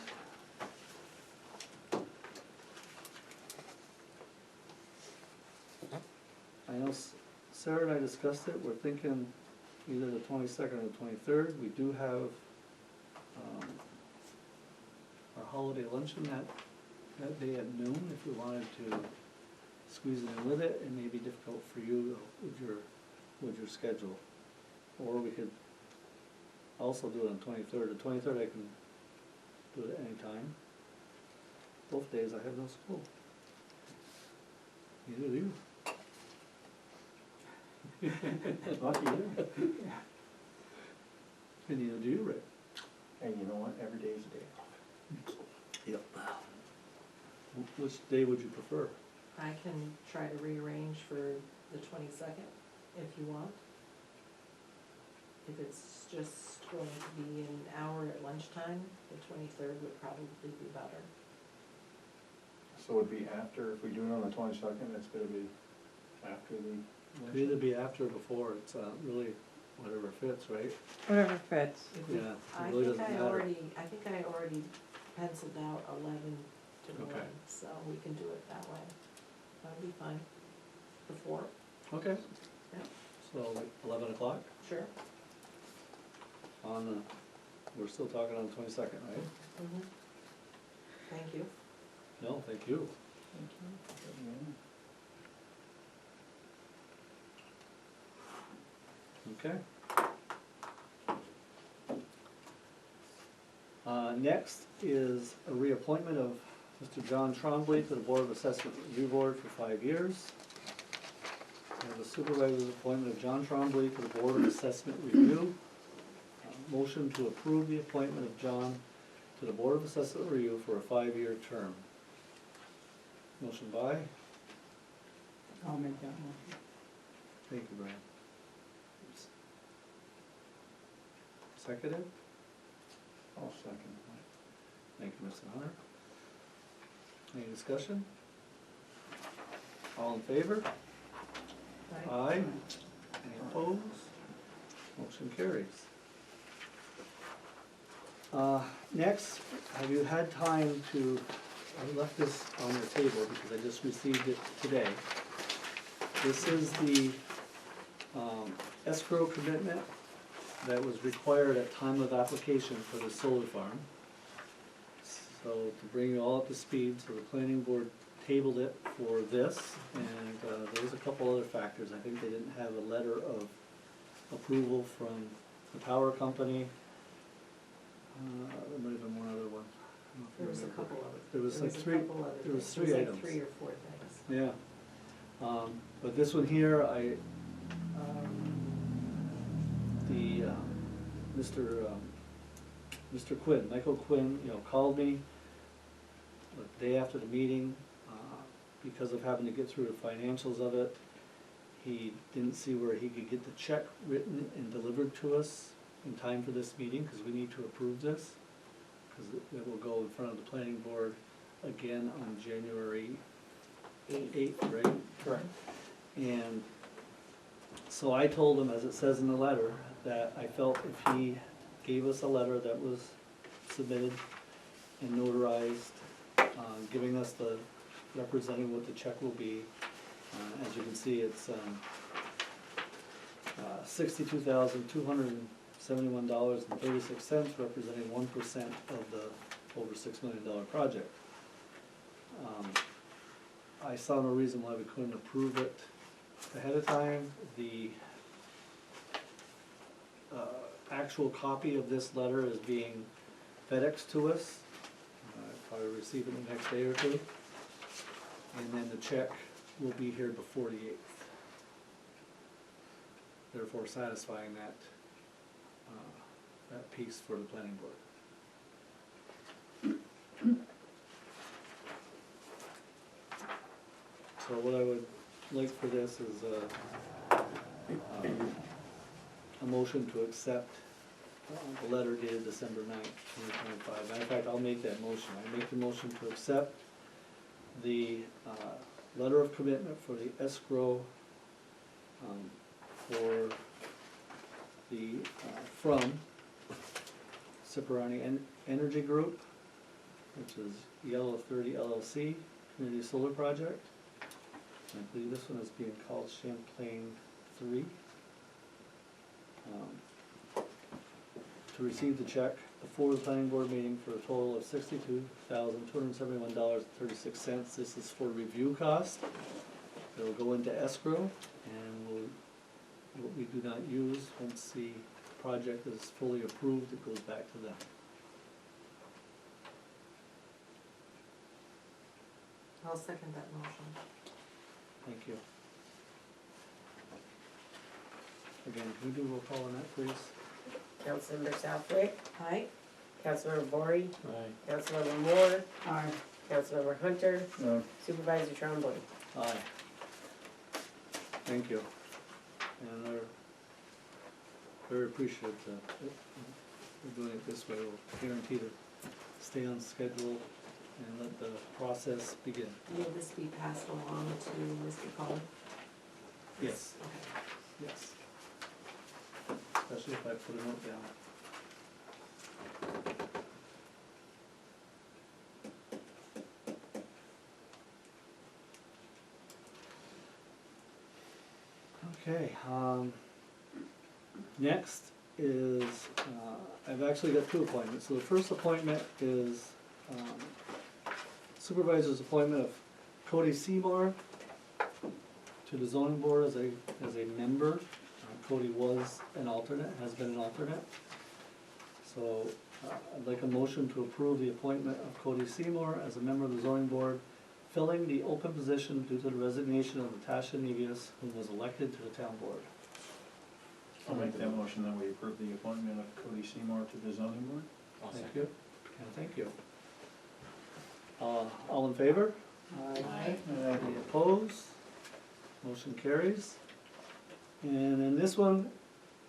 [SPEAKER 1] I know Sarah and I discussed it, we're thinking either the 22nd or the 23rd. We do have our holiday luncheon that day at noon, if we wanted to squeeze it in with it. It may be difficult for you with your schedule. Or we could also do it on 23rd. The 23rd I can do it at any time. Both days I have no school. Neither do you.
[SPEAKER 4] Lucky you.
[SPEAKER 1] And neither do you, Rick.
[SPEAKER 4] And you know what? Every day is a day off.
[SPEAKER 1] Yep. Which day would you prefer?
[SPEAKER 3] I can try to rearrange for the 22nd if you want. If it's just going to be an hour at lunchtime, the 23rd would probably be better.
[SPEAKER 4] So it'd be after, if we do it on the 22nd, it's gonna be after the
[SPEAKER 1] Could either be after or before. It's really whatever fits, right?
[SPEAKER 5] Whatever fits.
[SPEAKER 3] If we-
[SPEAKER 1] Yeah, it
[SPEAKER 3] I
[SPEAKER 1] really
[SPEAKER 3] think
[SPEAKER 1] doesn't
[SPEAKER 3] I
[SPEAKER 1] matter.
[SPEAKER 3] already penciled out 11 to 1,
[SPEAKER 1] Okay.
[SPEAKER 3] so we can do it that way. That'll be fine. Before,
[SPEAKER 1] Okay.
[SPEAKER 3] Yeah.
[SPEAKER 1] So like 11 o'clock
[SPEAKER 3] sure.
[SPEAKER 1] on the, we're still talking on the 22nd, right?
[SPEAKER 3] Mm-hmm. Thank you.
[SPEAKER 1] No, thank you. Okay. Next is a reappointment of Mr. John Trombley to the Board of Assessment Review Board for 5 years. And the supervisor's appointment of John Trombley to the Board of Assessment Review. Motion to approve the appointment of John to the Board of Assessment Review for a 5-year term. Motion by,
[SPEAKER 6] I'll make that motion.
[SPEAKER 1] thank you, Brian. Seconded?
[SPEAKER 4] I'll second.
[SPEAKER 1] Thank you, Mr. Hunter. Any discussion? All in favor? Aye. Any opposed? Motion carries. Next, have you had time to, I left this on your table because I just received it today. This is the escrow commitment that was required at time of application for the solar farm. So to bring you all up to speed, so the planning board tabled it for this, and there was a couple other factors. I think they didn't have a letter of approval from the power company. There might have been one other one. I don't know if you
[SPEAKER 3] There was a
[SPEAKER 1] remember.
[SPEAKER 3] couple of,
[SPEAKER 1] There was like
[SPEAKER 3] a
[SPEAKER 1] three,
[SPEAKER 3] couple other
[SPEAKER 1] there was
[SPEAKER 3] things.
[SPEAKER 1] three
[SPEAKER 3] There
[SPEAKER 1] items.
[SPEAKER 3] like 3 or 4 things.
[SPEAKER 1] Yeah, but this one here, Mr. Quinn, Michael Quinn, called me the day after the meeting, because of having to get through the financials of it. He didn't see where he could get the check written and delivered to us in time for this meeting, because we need to approve this, because it will go in front of the planning board again on January 8th, right?
[SPEAKER 4] Correct.
[SPEAKER 1] And so I told him, as it says in the letter, that I felt if he gave us a letter that was submitted and notarized, giving us representing what the check will be. As you can see, it's $62,271.36, representing 1% of the over $6 million project. I saw no reason why we couldn't approve it ahead of time. The actual copy of this letter is being FedExed to us. Probably receive it in the next day or two. And then the check will be here before the 8th. Therefore satisfying that piece for the planning board. So what I would like for this is a motion to accept the letter dated December 9th, 2025. Matter of fact, I'll make that motion. I make the motion to accept the letter of commitment for the escrow for the, from Cipriani Energy Group, which is Yellow 30 LLC, Community Solar Project. I believe this one is being called Champlain 3. To receive the check before the planning board meeting for a total of $62,271.36. This is for review cost. It will go into escrow, and what we do not use, once the project is fully approved, it goes back to them.
[SPEAKER 3] I'll second that motion.
[SPEAKER 1] Thank you. Again, can we do a roll call on that, please?
[SPEAKER 9] Councilmember Southwick,
[SPEAKER 3] Aye.
[SPEAKER 9] Councilmember Bory,
[SPEAKER 4] Aye.
[SPEAKER 9] Councilmember Moore,
[SPEAKER 6] Aye.
[SPEAKER 9] Councilmember Hunter,
[SPEAKER 4] Aye.
[SPEAKER 9] Supervisor Trombley.
[SPEAKER 1] Aye. Thank you. And we're very appreciative that we're doing it this way. We'll guarantee to stay on schedule and let the process begin.
[SPEAKER 3] Will this be passed along to Mr. Cullen?
[SPEAKER 1] Yes,
[SPEAKER 3] Okay.
[SPEAKER 1] yes. Especially if I put a note down. Okay, next is, I've actually got 2 appointments. So the first appointment is supervisor's appointment of Cody Seymour to the zoning board as a member. Cody was an alternate, has been an alternate. So I'd like a motion to approve the appointment of Cody Seymour as a member of the zoning board, filling the open position due to the resignation of Natasha Nevius, who was elected to the town board.
[SPEAKER 10] I'll make that motion that we approve the appointment of Cody Seymour to the zoning board.
[SPEAKER 1] Thank you, and thank you. All in favor?
[SPEAKER 3] Aye.
[SPEAKER 1] Any opposed? Motion carries. And in this one,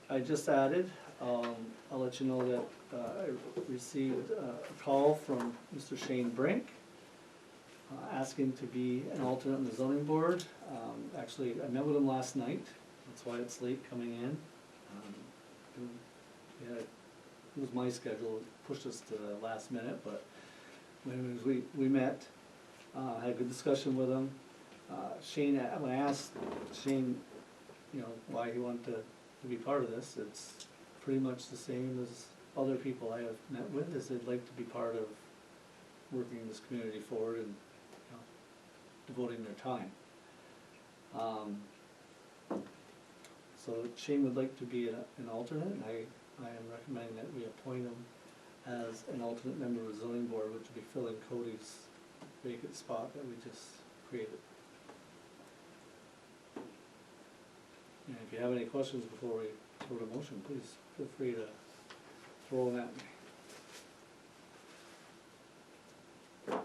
[SPEAKER 1] I just added, I'll let you know that I received a call from Mr. Shane Brink, asking to be an alternate on the zoning board. Actually, I met with him last night, that's why it's late coming in. Yeah, it was my schedule, it pushed us to the last minute, but anyways, we met, had a good discussion with him. Shane, when I asked Shane, you know, why he wanted to be part of this, it's pretty much the same as other people I have met with, is they'd like to be part of working this community forward and, you know, devoting their time. So Shane would like to be an alternate, and I am recommending that we appoint him as an alternate member of the zoning board, which would be filling Cody's vacant spot that we just created. And if you have any questions before we go to motion, please feel free to throw them at me. None?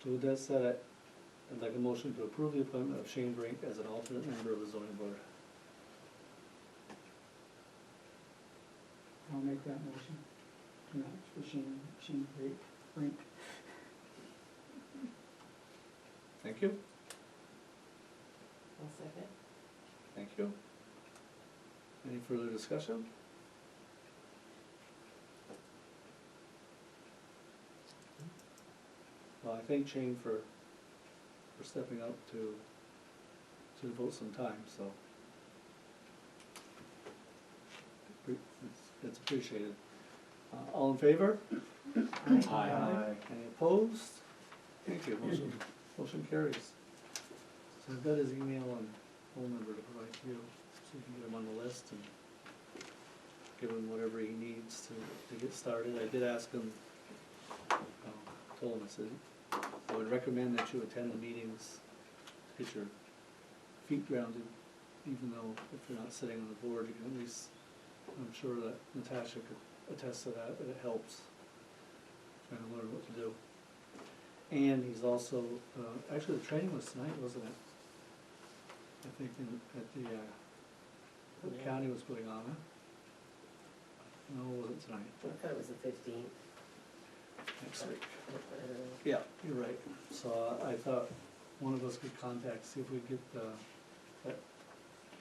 [SPEAKER 1] So with that said, I'd like a motion to approve the appointment of Shane Brink as an alternate member of the zoning board.
[SPEAKER 6] I'll make that motion. For Shane Brink.
[SPEAKER 1] Thank you,
[SPEAKER 3] I'll second.
[SPEAKER 1] thank you. Any further discussion? Well, I thank Shane for stepping up to devote some time, so. It's appreciated. All in favor?
[SPEAKER 10] Aye.
[SPEAKER 1] Any opposed? Thank you, motion carries. So I've got his email and phone number to provide to you, so you can get him on the list and give him whatever he needs to get started. I did ask him, told him, I said, I would recommend that you attend the meetings, to get your feet grounded, even though if you're not sitting on the board, you can at least, I'm sure that Natasha could attest to that it helps trying to learn what to do. And he's also, actually the training was tonight, wasn't it? I think at the county was putting on it. No, it wasn't tonight.
[SPEAKER 9] I thought it was the 15th.
[SPEAKER 1] Next week. Yeah, you're right. So I thought one of us could contact, see if we get that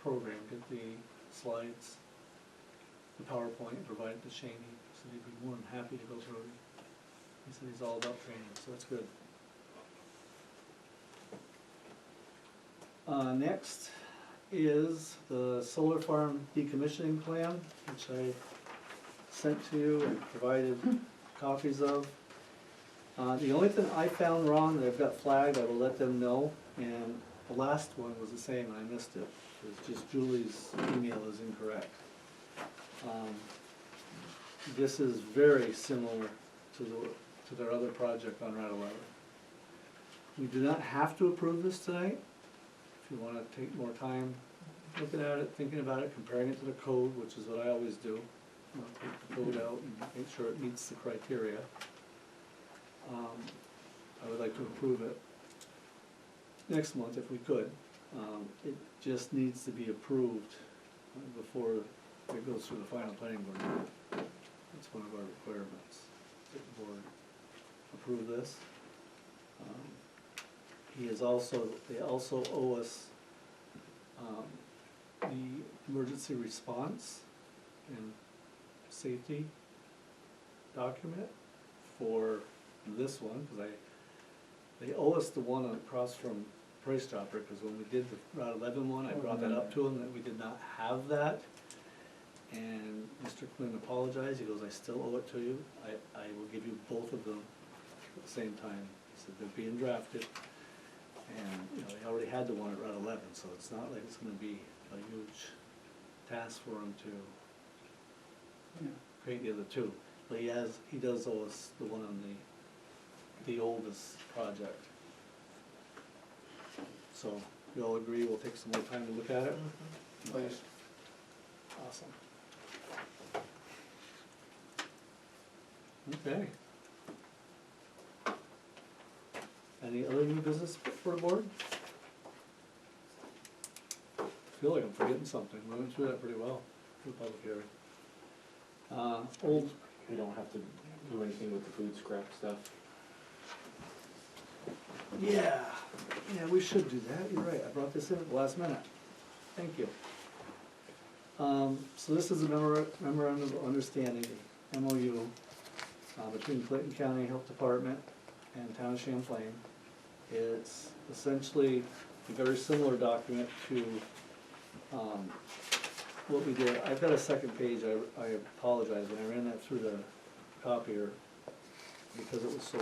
[SPEAKER 1] program, get the slides, the PowerPoint, and provide it to Shane. He said he'd be more than happy to go through it. He said he's all about training, so that's good. Next is the solar farm decommissioning plan, which I sent to you and provided copies of. The only thing I found wrong that I've got flagged, I will let them know, and the last one was the same, and I missed it. It's just Julie's email is incorrect. This is very similar to their other project on Route 11. We do not have to approve this tonight. If you wanna take more time looking at it, thinking about it, comparing it to the code, which is what I always do. I'll take the code out and make sure it meets the criteria. I would like to approve it next month if we could. It just needs to be approved before it goes through the final planning board. That's one of our requirements, that the board approve this. They also owe us the emergency response and safety document for this one, because they owe us the one across from Price Chopper, because when we did the Route 11 one, I brought that up to him, that we did not have that. And Mr. Quinn apologized, he goes, I still owe it to you, I will give you both of them at the same time. He said they're being drafted, and, you know, they already had the one at Route 11, so it's not like it's gonna be a huge task for him to create the other two. But he does owe us the one on the oldest project. So, you all agree, we'll take some more time to look at it? Please. Awesome. Okay. Any other new business for the board? I feel like I'm forgetting something, we went through that pretty well, for the public hearing. Old,
[SPEAKER 2] We don't have to do anything with the food scrap stuff.
[SPEAKER 1] yeah, we should do that, you're right, I brought this in at the last minute, thank you. So this is a memorandum of understanding, MOU, between Clinton County Health Department and Town of Champlain. It's essentially a very similar document to, what we did. I've got a second page, I apologize, when I ran that through the copier, because it was so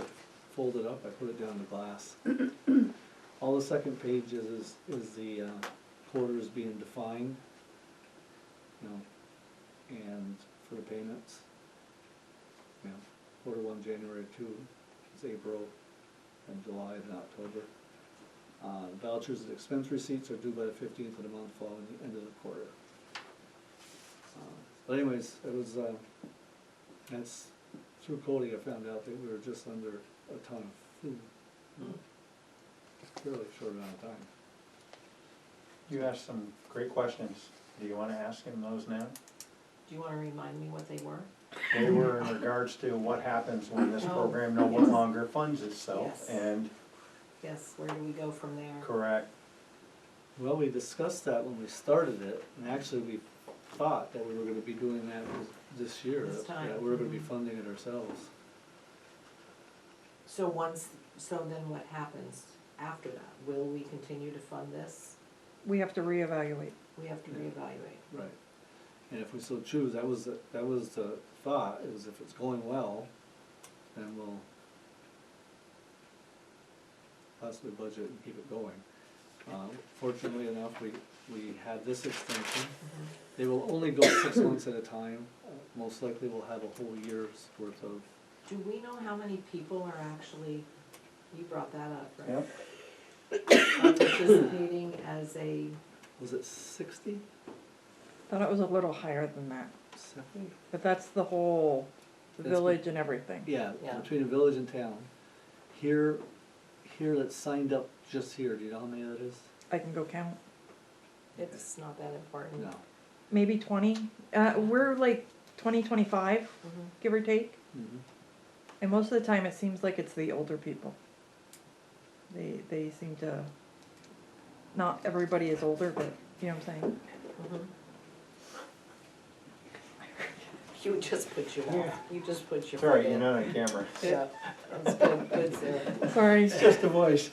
[SPEAKER 1] folded up, I put it down to glass. All the second page is the quarters being defined, you know, and for the payments. You know, quarter one, January 2 is April, and July and October. Vouchers and expense receipts are due by the 15th of the month following the end of the quarter. But anyways, it was, that's, through Cody I found out that we were just under a ton of food. Fairly short amount of time.
[SPEAKER 10] You asked some great questions. Do you wanna ask him those now?
[SPEAKER 3] Do you wanna remind me what they were?
[SPEAKER 10] They were in regards to what happens when this
[SPEAKER 3] Oh,
[SPEAKER 10] program no
[SPEAKER 3] yes.
[SPEAKER 10] longer funds itself,
[SPEAKER 3] Yes.
[SPEAKER 10] and
[SPEAKER 3] Yes, where do we go from there?
[SPEAKER 10] correct.
[SPEAKER 1] Well, we discussed that when we started it, and actually we thought that we were gonna be doing that this year.
[SPEAKER 3] This time.
[SPEAKER 1] That we were gonna be funding it ourselves.
[SPEAKER 3] So then what happens after that? Will we continue to fund this?
[SPEAKER 5] We have to reevaluate.
[SPEAKER 3] We have to reevaluate.
[SPEAKER 1] Right. And if we so choose, that was the thought, is if it's going well, then we'll possibly budget and keep it going. Fortunately enough, we had this extension. They will only go 6 months at a time. Most likely we'll have a whole year's worth of,
[SPEAKER 3] Do we know how many people are actually, you brought that up, right?
[SPEAKER 10] Yep.
[SPEAKER 3] Are participating as a,
[SPEAKER 1] was it 60?
[SPEAKER 5] Thought it was a little higher than that,
[SPEAKER 1] 70?
[SPEAKER 5] but that's the whole
[SPEAKER 1] That's
[SPEAKER 5] village and everything.
[SPEAKER 1] Yeah,
[SPEAKER 3] Yeah.
[SPEAKER 1] between the village and town. Here that's signed up just here, do you know how many that is?
[SPEAKER 5] I can go count.
[SPEAKER 3] it's not that important.
[SPEAKER 1] No.
[SPEAKER 5] Maybe 20. We're like 20, 25,
[SPEAKER 3] Mhm.
[SPEAKER 5] give or take.
[SPEAKER 1] Mhm.
[SPEAKER 5] And most of the time, it seems like it's the older people. They seem to. Not everybody is older, but you know what I'm saying.
[SPEAKER 3] Mhm. You just put your mouth, you just put your.
[SPEAKER 10] It's all right,
[SPEAKER 3] foot
[SPEAKER 10] you're
[SPEAKER 3] in.
[SPEAKER 10] not on camera.
[SPEAKER 3] Yeah, that's good, good, Sarah.
[SPEAKER 5] Sorry.
[SPEAKER 1] It's just a voice.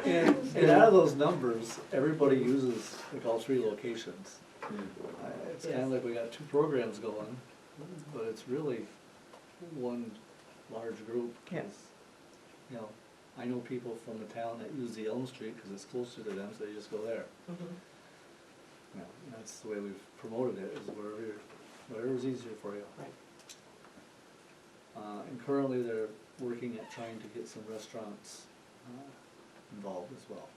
[SPEAKER 1] And out of those numbers, everybody uses like all 3 locations. It's kinda
[SPEAKER 3] Yes.
[SPEAKER 1] like we got 2 programs going, but it's really one large group. 'Cause,
[SPEAKER 5] Yeah.
[SPEAKER 1] you know, I know people from the town that use the Elm Street, cause it's closer to them, so they just go there.
[SPEAKER 3] Mhm.
[SPEAKER 1] You know, and that's the way we've promoted it, is whatever's easier for you.
[SPEAKER 3] Right.
[SPEAKER 1] And currently they're working at trying to get some restaurants involved as well.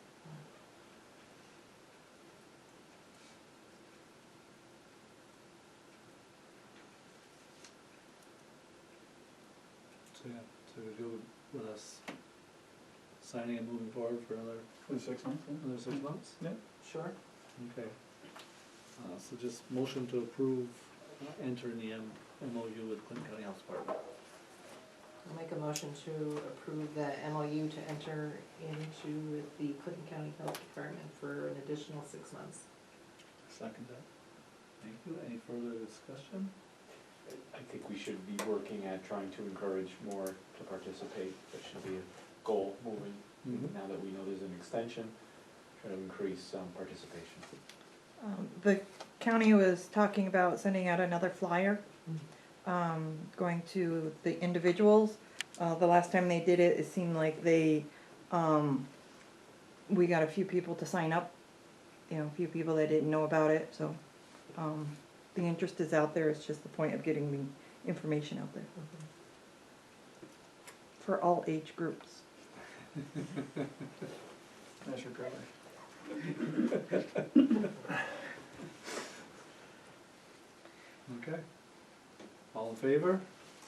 [SPEAKER 1] So yeah, so we go with us signing and moving forward for another
[SPEAKER 10] 6 months,
[SPEAKER 1] another 6 months?
[SPEAKER 3] Sure.
[SPEAKER 1] Okay. So just motion to approve entering the MOU with Clinton County Health Department.
[SPEAKER 3] I'll make a motion to approve the MOU to enter into with the Clinton County Health Department for an additional 6 months.
[SPEAKER 1] Second that. Thank you. Any further discussion?
[SPEAKER 2] I think we should be working at trying to encourage more to participate. That should be a goal moving, now that we know there's an extension, try to increase participation.
[SPEAKER 5] The county was talking about sending out another flyer, going to the individuals. The last time they did it, it seemed like we got a few people to sign up, you know, a few people that didn't know about it, so, the interest is out there, it's just the point of getting the information out there. For all age groups.
[SPEAKER 10] That's your brother.
[SPEAKER 1] Okay. favor?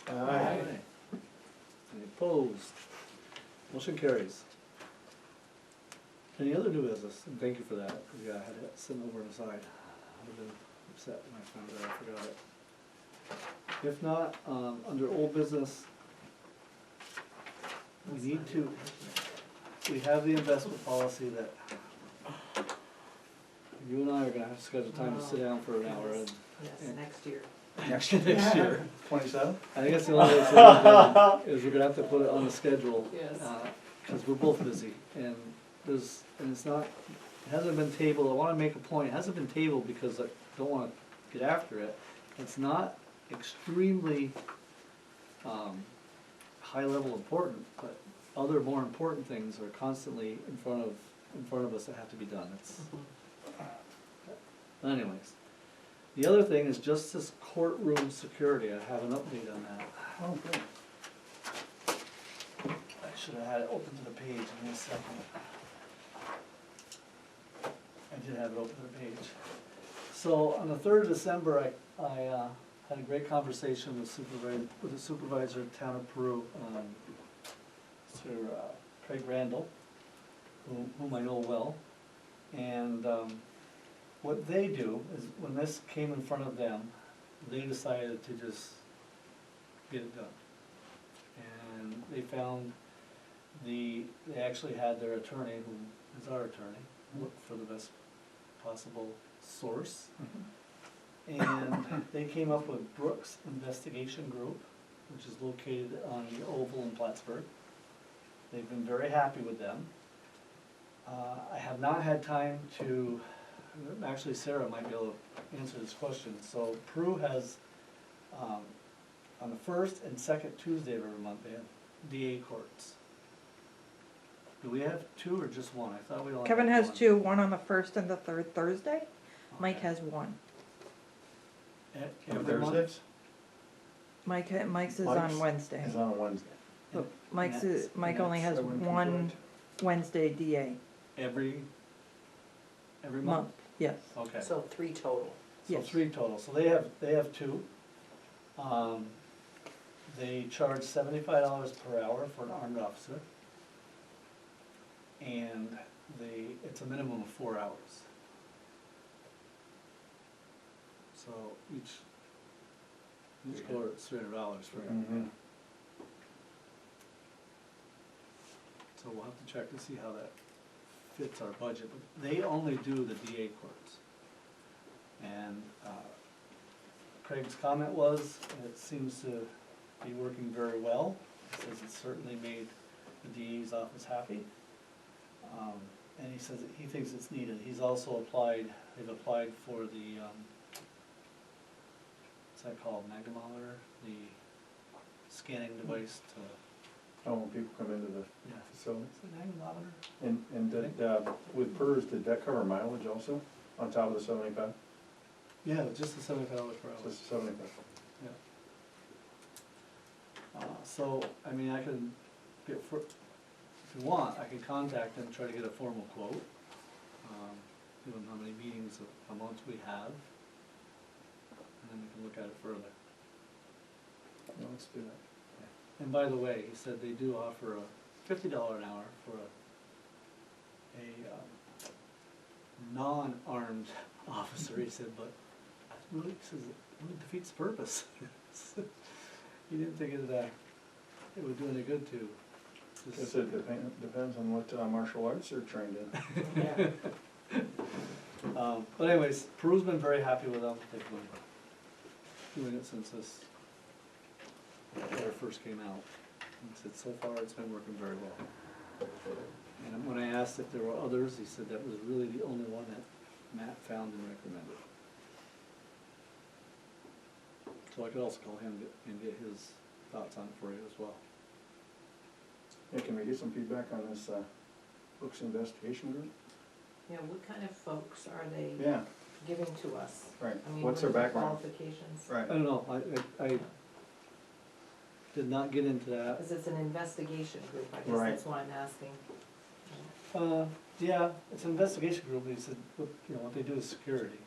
[SPEAKER 10] Aye.
[SPEAKER 1] Any opposed? Motion carries. Any other new business? And thank you for that, 'cause, yeah, I had it sitting over on the side. I'd have been upset when I found out I forgot it. If not, under old business, we have the investment policy that you and I are gonna have to schedule time to sit down for an hour and
[SPEAKER 3] Yes, next year.
[SPEAKER 1] next year.
[SPEAKER 10] 27?
[SPEAKER 1] I think that's the only way it's gonna be done, is we're gonna have to put it on the schedule.
[SPEAKER 3] Yes.
[SPEAKER 1] Cause we're both busy, and it's not, it hasn't been tabled, I wanna make a point, it hasn't been tabled because I don't wanna get after it. It's not extremely, high level important, but other more important things are constantly in front of us that have to be done, it's. Anyways, the other thing is justice courtroom security, I have an update on that.
[SPEAKER 10] Oh, good.
[SPEAKER 1] I should have had it open to the page in a second. I did have it open to the page. So on the 3rd of December, I had a great conversation with the supervisor of Town of Peru, Sir Craig Randall, whom I know well. And what they do is, when this came in front of them, they decided to just get it done. And they found they actually had their attorney, who is our attorney, look for the best possible source. And they came up with Brooks Investigation Group, which is located on the Oval in Plattsburgh. They've been very happy with them. I have not had time to, actually Sarah might be able to answer this question. So Peru has, on the 1st and 2nd Tuesday of every month, they have DA courts. Do we have 2 or just 1? I thought we only had
[SPEAKER 5] Kevin has
[SPEAKER 1] one.
[SPEAKER 5] 2, one on the 1st and the 3rd Thursday. Mike
[SPEAKER 1] Okay.
[SPEAKER 5] has 1.
[SPEAKER 1] Every month?
[SPEAKER 10] Thursdays?
[SPEAKER 5] Mike's is
[SPEAKER 10] Mike's
[SPEAKER 5] on Wednesday.
[SPEAKER 10] Is on a Wednesday.
[SPEAKER 5] But Mike
[SPEAKER 1] and
[SPEAKER 5] only has
[SPEAKER 10] that wouldn't
[SPEAKER 5] one
[SPEAKER 10] conflict.
[SPEAKER 5] Wednesday DA
[SPEAKER 1] Every month?
[SPEAKER 5] month, yes.
[SPEAKER 1] Okay.
[SPEAKER 3] So 3 total.
[SPEAKER 1] So
[SPEAKER 5] Yes.
[SPEAKER 1] 3 total, so they have 2. They charge $75 per hour for an armed officer. And it's a minimum of 4 hours. So each court is $300 for it.
[SPEAKER 10] Mm-hmm.
[SPEAKER 1] So we'll have to check to see how that fits our budget, but they only do the DA courts. And Craig's comment was, it seems to be working very well. He says it's certainly made the DA's office happy. And he says that he thinks it's needed. He's also they've applied for the, what's that called, magnemometer, the scanning device to,
[SPEAKER 10] Oh, when people come into the
[SPEAKER 1] yeah,
[SPEAKER 10] facility.
[SPEAKER 1] is it magnemometer?
[SPEAKER 10] And did, with PERS, did that cover mileage also, on top of the 75?
[SPEAKER 1] Yeah, just the $75 per hour.
[SPEAKER 10] Just 75.
[SPEAKER 1] So, I mean, I can get, if you want, I can contact them, try to get a formal quote. Give them how many meetings a month we have, and then we can look at it further.
[SPEAKER 10] No, let's do that.
[SPEAKER 1] And by the way, he said they do offer a $50 an hour for a non-armed officer, he said, but really, he says, it really defeats the purpose. He didn't think it would do any good to
[SPEAKER 10] Guess
[SPEAKER 1] just.
[SPEAKER 10] it depends on what martial arts they're trained in.
[SPEAKER 3] Yeah.
[SPEAKER 1] But anyways, Peru's been very happy with them. They've been doing it since this letter first came out. And said so far it's been working very well. And when I asked if there were others, he said that was really the only one that Matt found and recommended. So I could also call him and get his thoughts on it for you as well.
[SPEAKER 10] Yeah, can we get some feedback on this Brooks Investigation Group?
[SPEAKER 3] Yeah, what kind of folks are they
[SPEAKER 10] Yeah,
[SPEAKER 3] giving to us?
[SPEAKER 10] right.
[SPEAKER 3] I mean,
[SPEAKER 10] What's
[SPEAKER 3] what
[SPEAKER 10] their
[SPEAKER 3] are the
[SPEAKER 10] background?
[SPEAKER 3] qualifications?
[SPEAKER 1] I
[SPEAKER 10] Right.
[SPEAKER 1] don't know, I did not get into that.
[SPEAKER 3] Because it's an investigation group, I guess
[SPEAKER 10] Right.
[SPEAKER 3] that's why I'm asking.
[SPEAKER 1] Yeah, it's an investigation group, he said, what they do is security.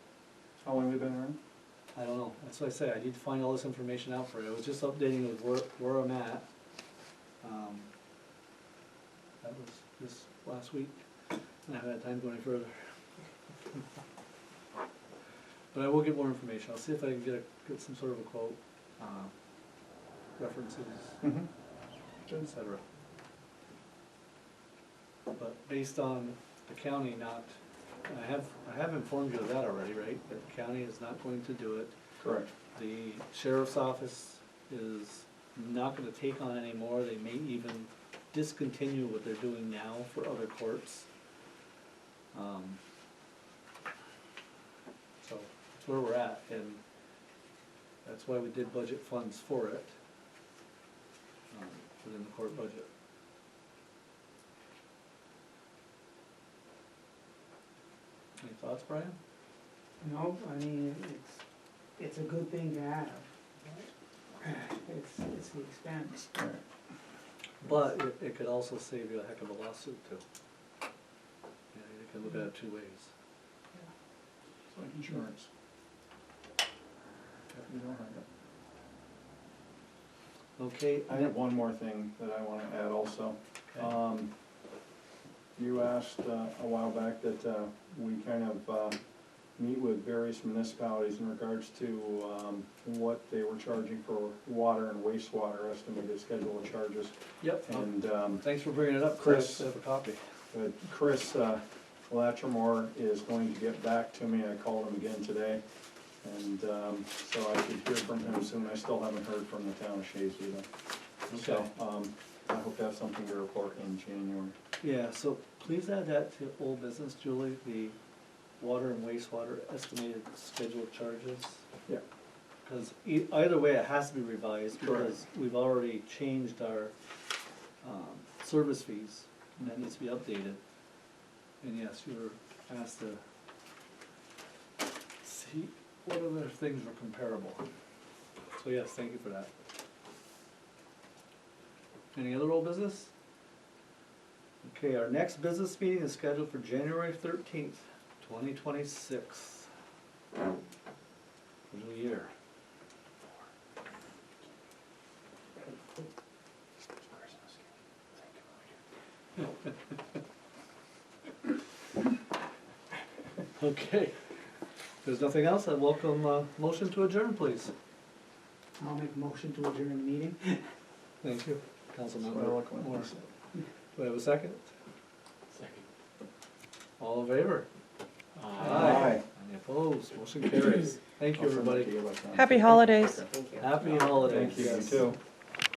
[SPEAKER 10] How long have they been around?
[SPEAKER 1] I don't know, that's what I say, I need to find all this information out for you, I was just updating with where I'm at. That was this last week, and I haven't had time to go any further. But I will get more information, I'll see if I can get some sort of a quote, references,
[SPEAKER 10] Mm-hmm.
[SPEAKER 1] et cetera. But based on the county not, and I have informed you of that already, right? That the county is not going to do it.
[SPEAKER 10] Correct.
[SPEAKER 1] The sheriff's office is not gonna take on any more, they may even discontinue what they're doing now for other courts. So, that's where we're at, and that's why we did budget funds for it, within the court budget. Any thoughts, Brian?
[SPEAKER 6] No, I mean, it's a good thing to have. It's the expense.
[SPEAKER 10] Right.
[SPEAKER 1] But it could also save you a heck of a lawsuit too. Yeah, you can look at it two ways.
[SPEAKER 10] It's like insurance. You don't have it.
[SPEAKER 1] Okay,
[SPEAKER 10] I have one more thing that I wanna add also.
[SPEAKER 1] Okay.
[SPEAKER 10] You asked a while back that we kind of meet with various municipalities in regards to what they were charging for water and wastewater, estimated schedule of charges.
[SPEAKER 1] Yep,
[SPEAKER 10] And
[SPEAKER 1] thanks for bringing it up,
[SPEAKER 10] Chris.
[SPEAKER 1] Chris, I have a copy.
[SPEAKER 10] Chris Latrimore is going to get back to me. I called him again today. And so I should hear from him soon. I still haven't heard from the town of Shaysville.
[SPEAKER 1] Okay.
[SPEAKER 10] So I hope to have something to report in January.
[SPEAKER 1] Yeah, so please add that to old business, Julie, the water and wastewater estimated scheduled charges.
[SPEAKER 10] Yeah.
[SPEAKER 1] Cause either way, it has to be revised,
[SPEAKER 10] Correct.
[SPEAKER 1] because we've already changed our, service fees, and that needs to be updated. And yes, you were asked to see what other things were comparable. So yes, thank you for that. Any other old business? Okay, our next business meeting is scheduled for January 13th, 2026. New year. Okay, if there's nothing else, I welcome motion to adjourn, please.
[SPEAKER 6] I'll make a motion to adjourn the meeting.
[SPEAKER 1] Thank you,
[SPEAKER 10] So
[SPEAKER 1] Councilmember
[SPEAKER 10] eloquent.
[SPEAKER 1] Moore. Do I have a second?
[SPEAKER 2] Second.
[SPEAKER 1] All in favor?
[SPEAKER 10] Aye.
[SPEAKER 1] Any opposed? Motion carries. Thank you,
[SPEAKER 10] I'll send that
[SPEAKER 1] everybody.
[SPEAKER 10] to you by time.
[SPEAKER 5] Happy holidays.
[SPEAKER 9] Thank you.
[SPEAKER 1] Happy holidays.
[SPEAKER 10] Thank you, you
[SPEAKER 1] Yes.
[SPEAKER 10] too.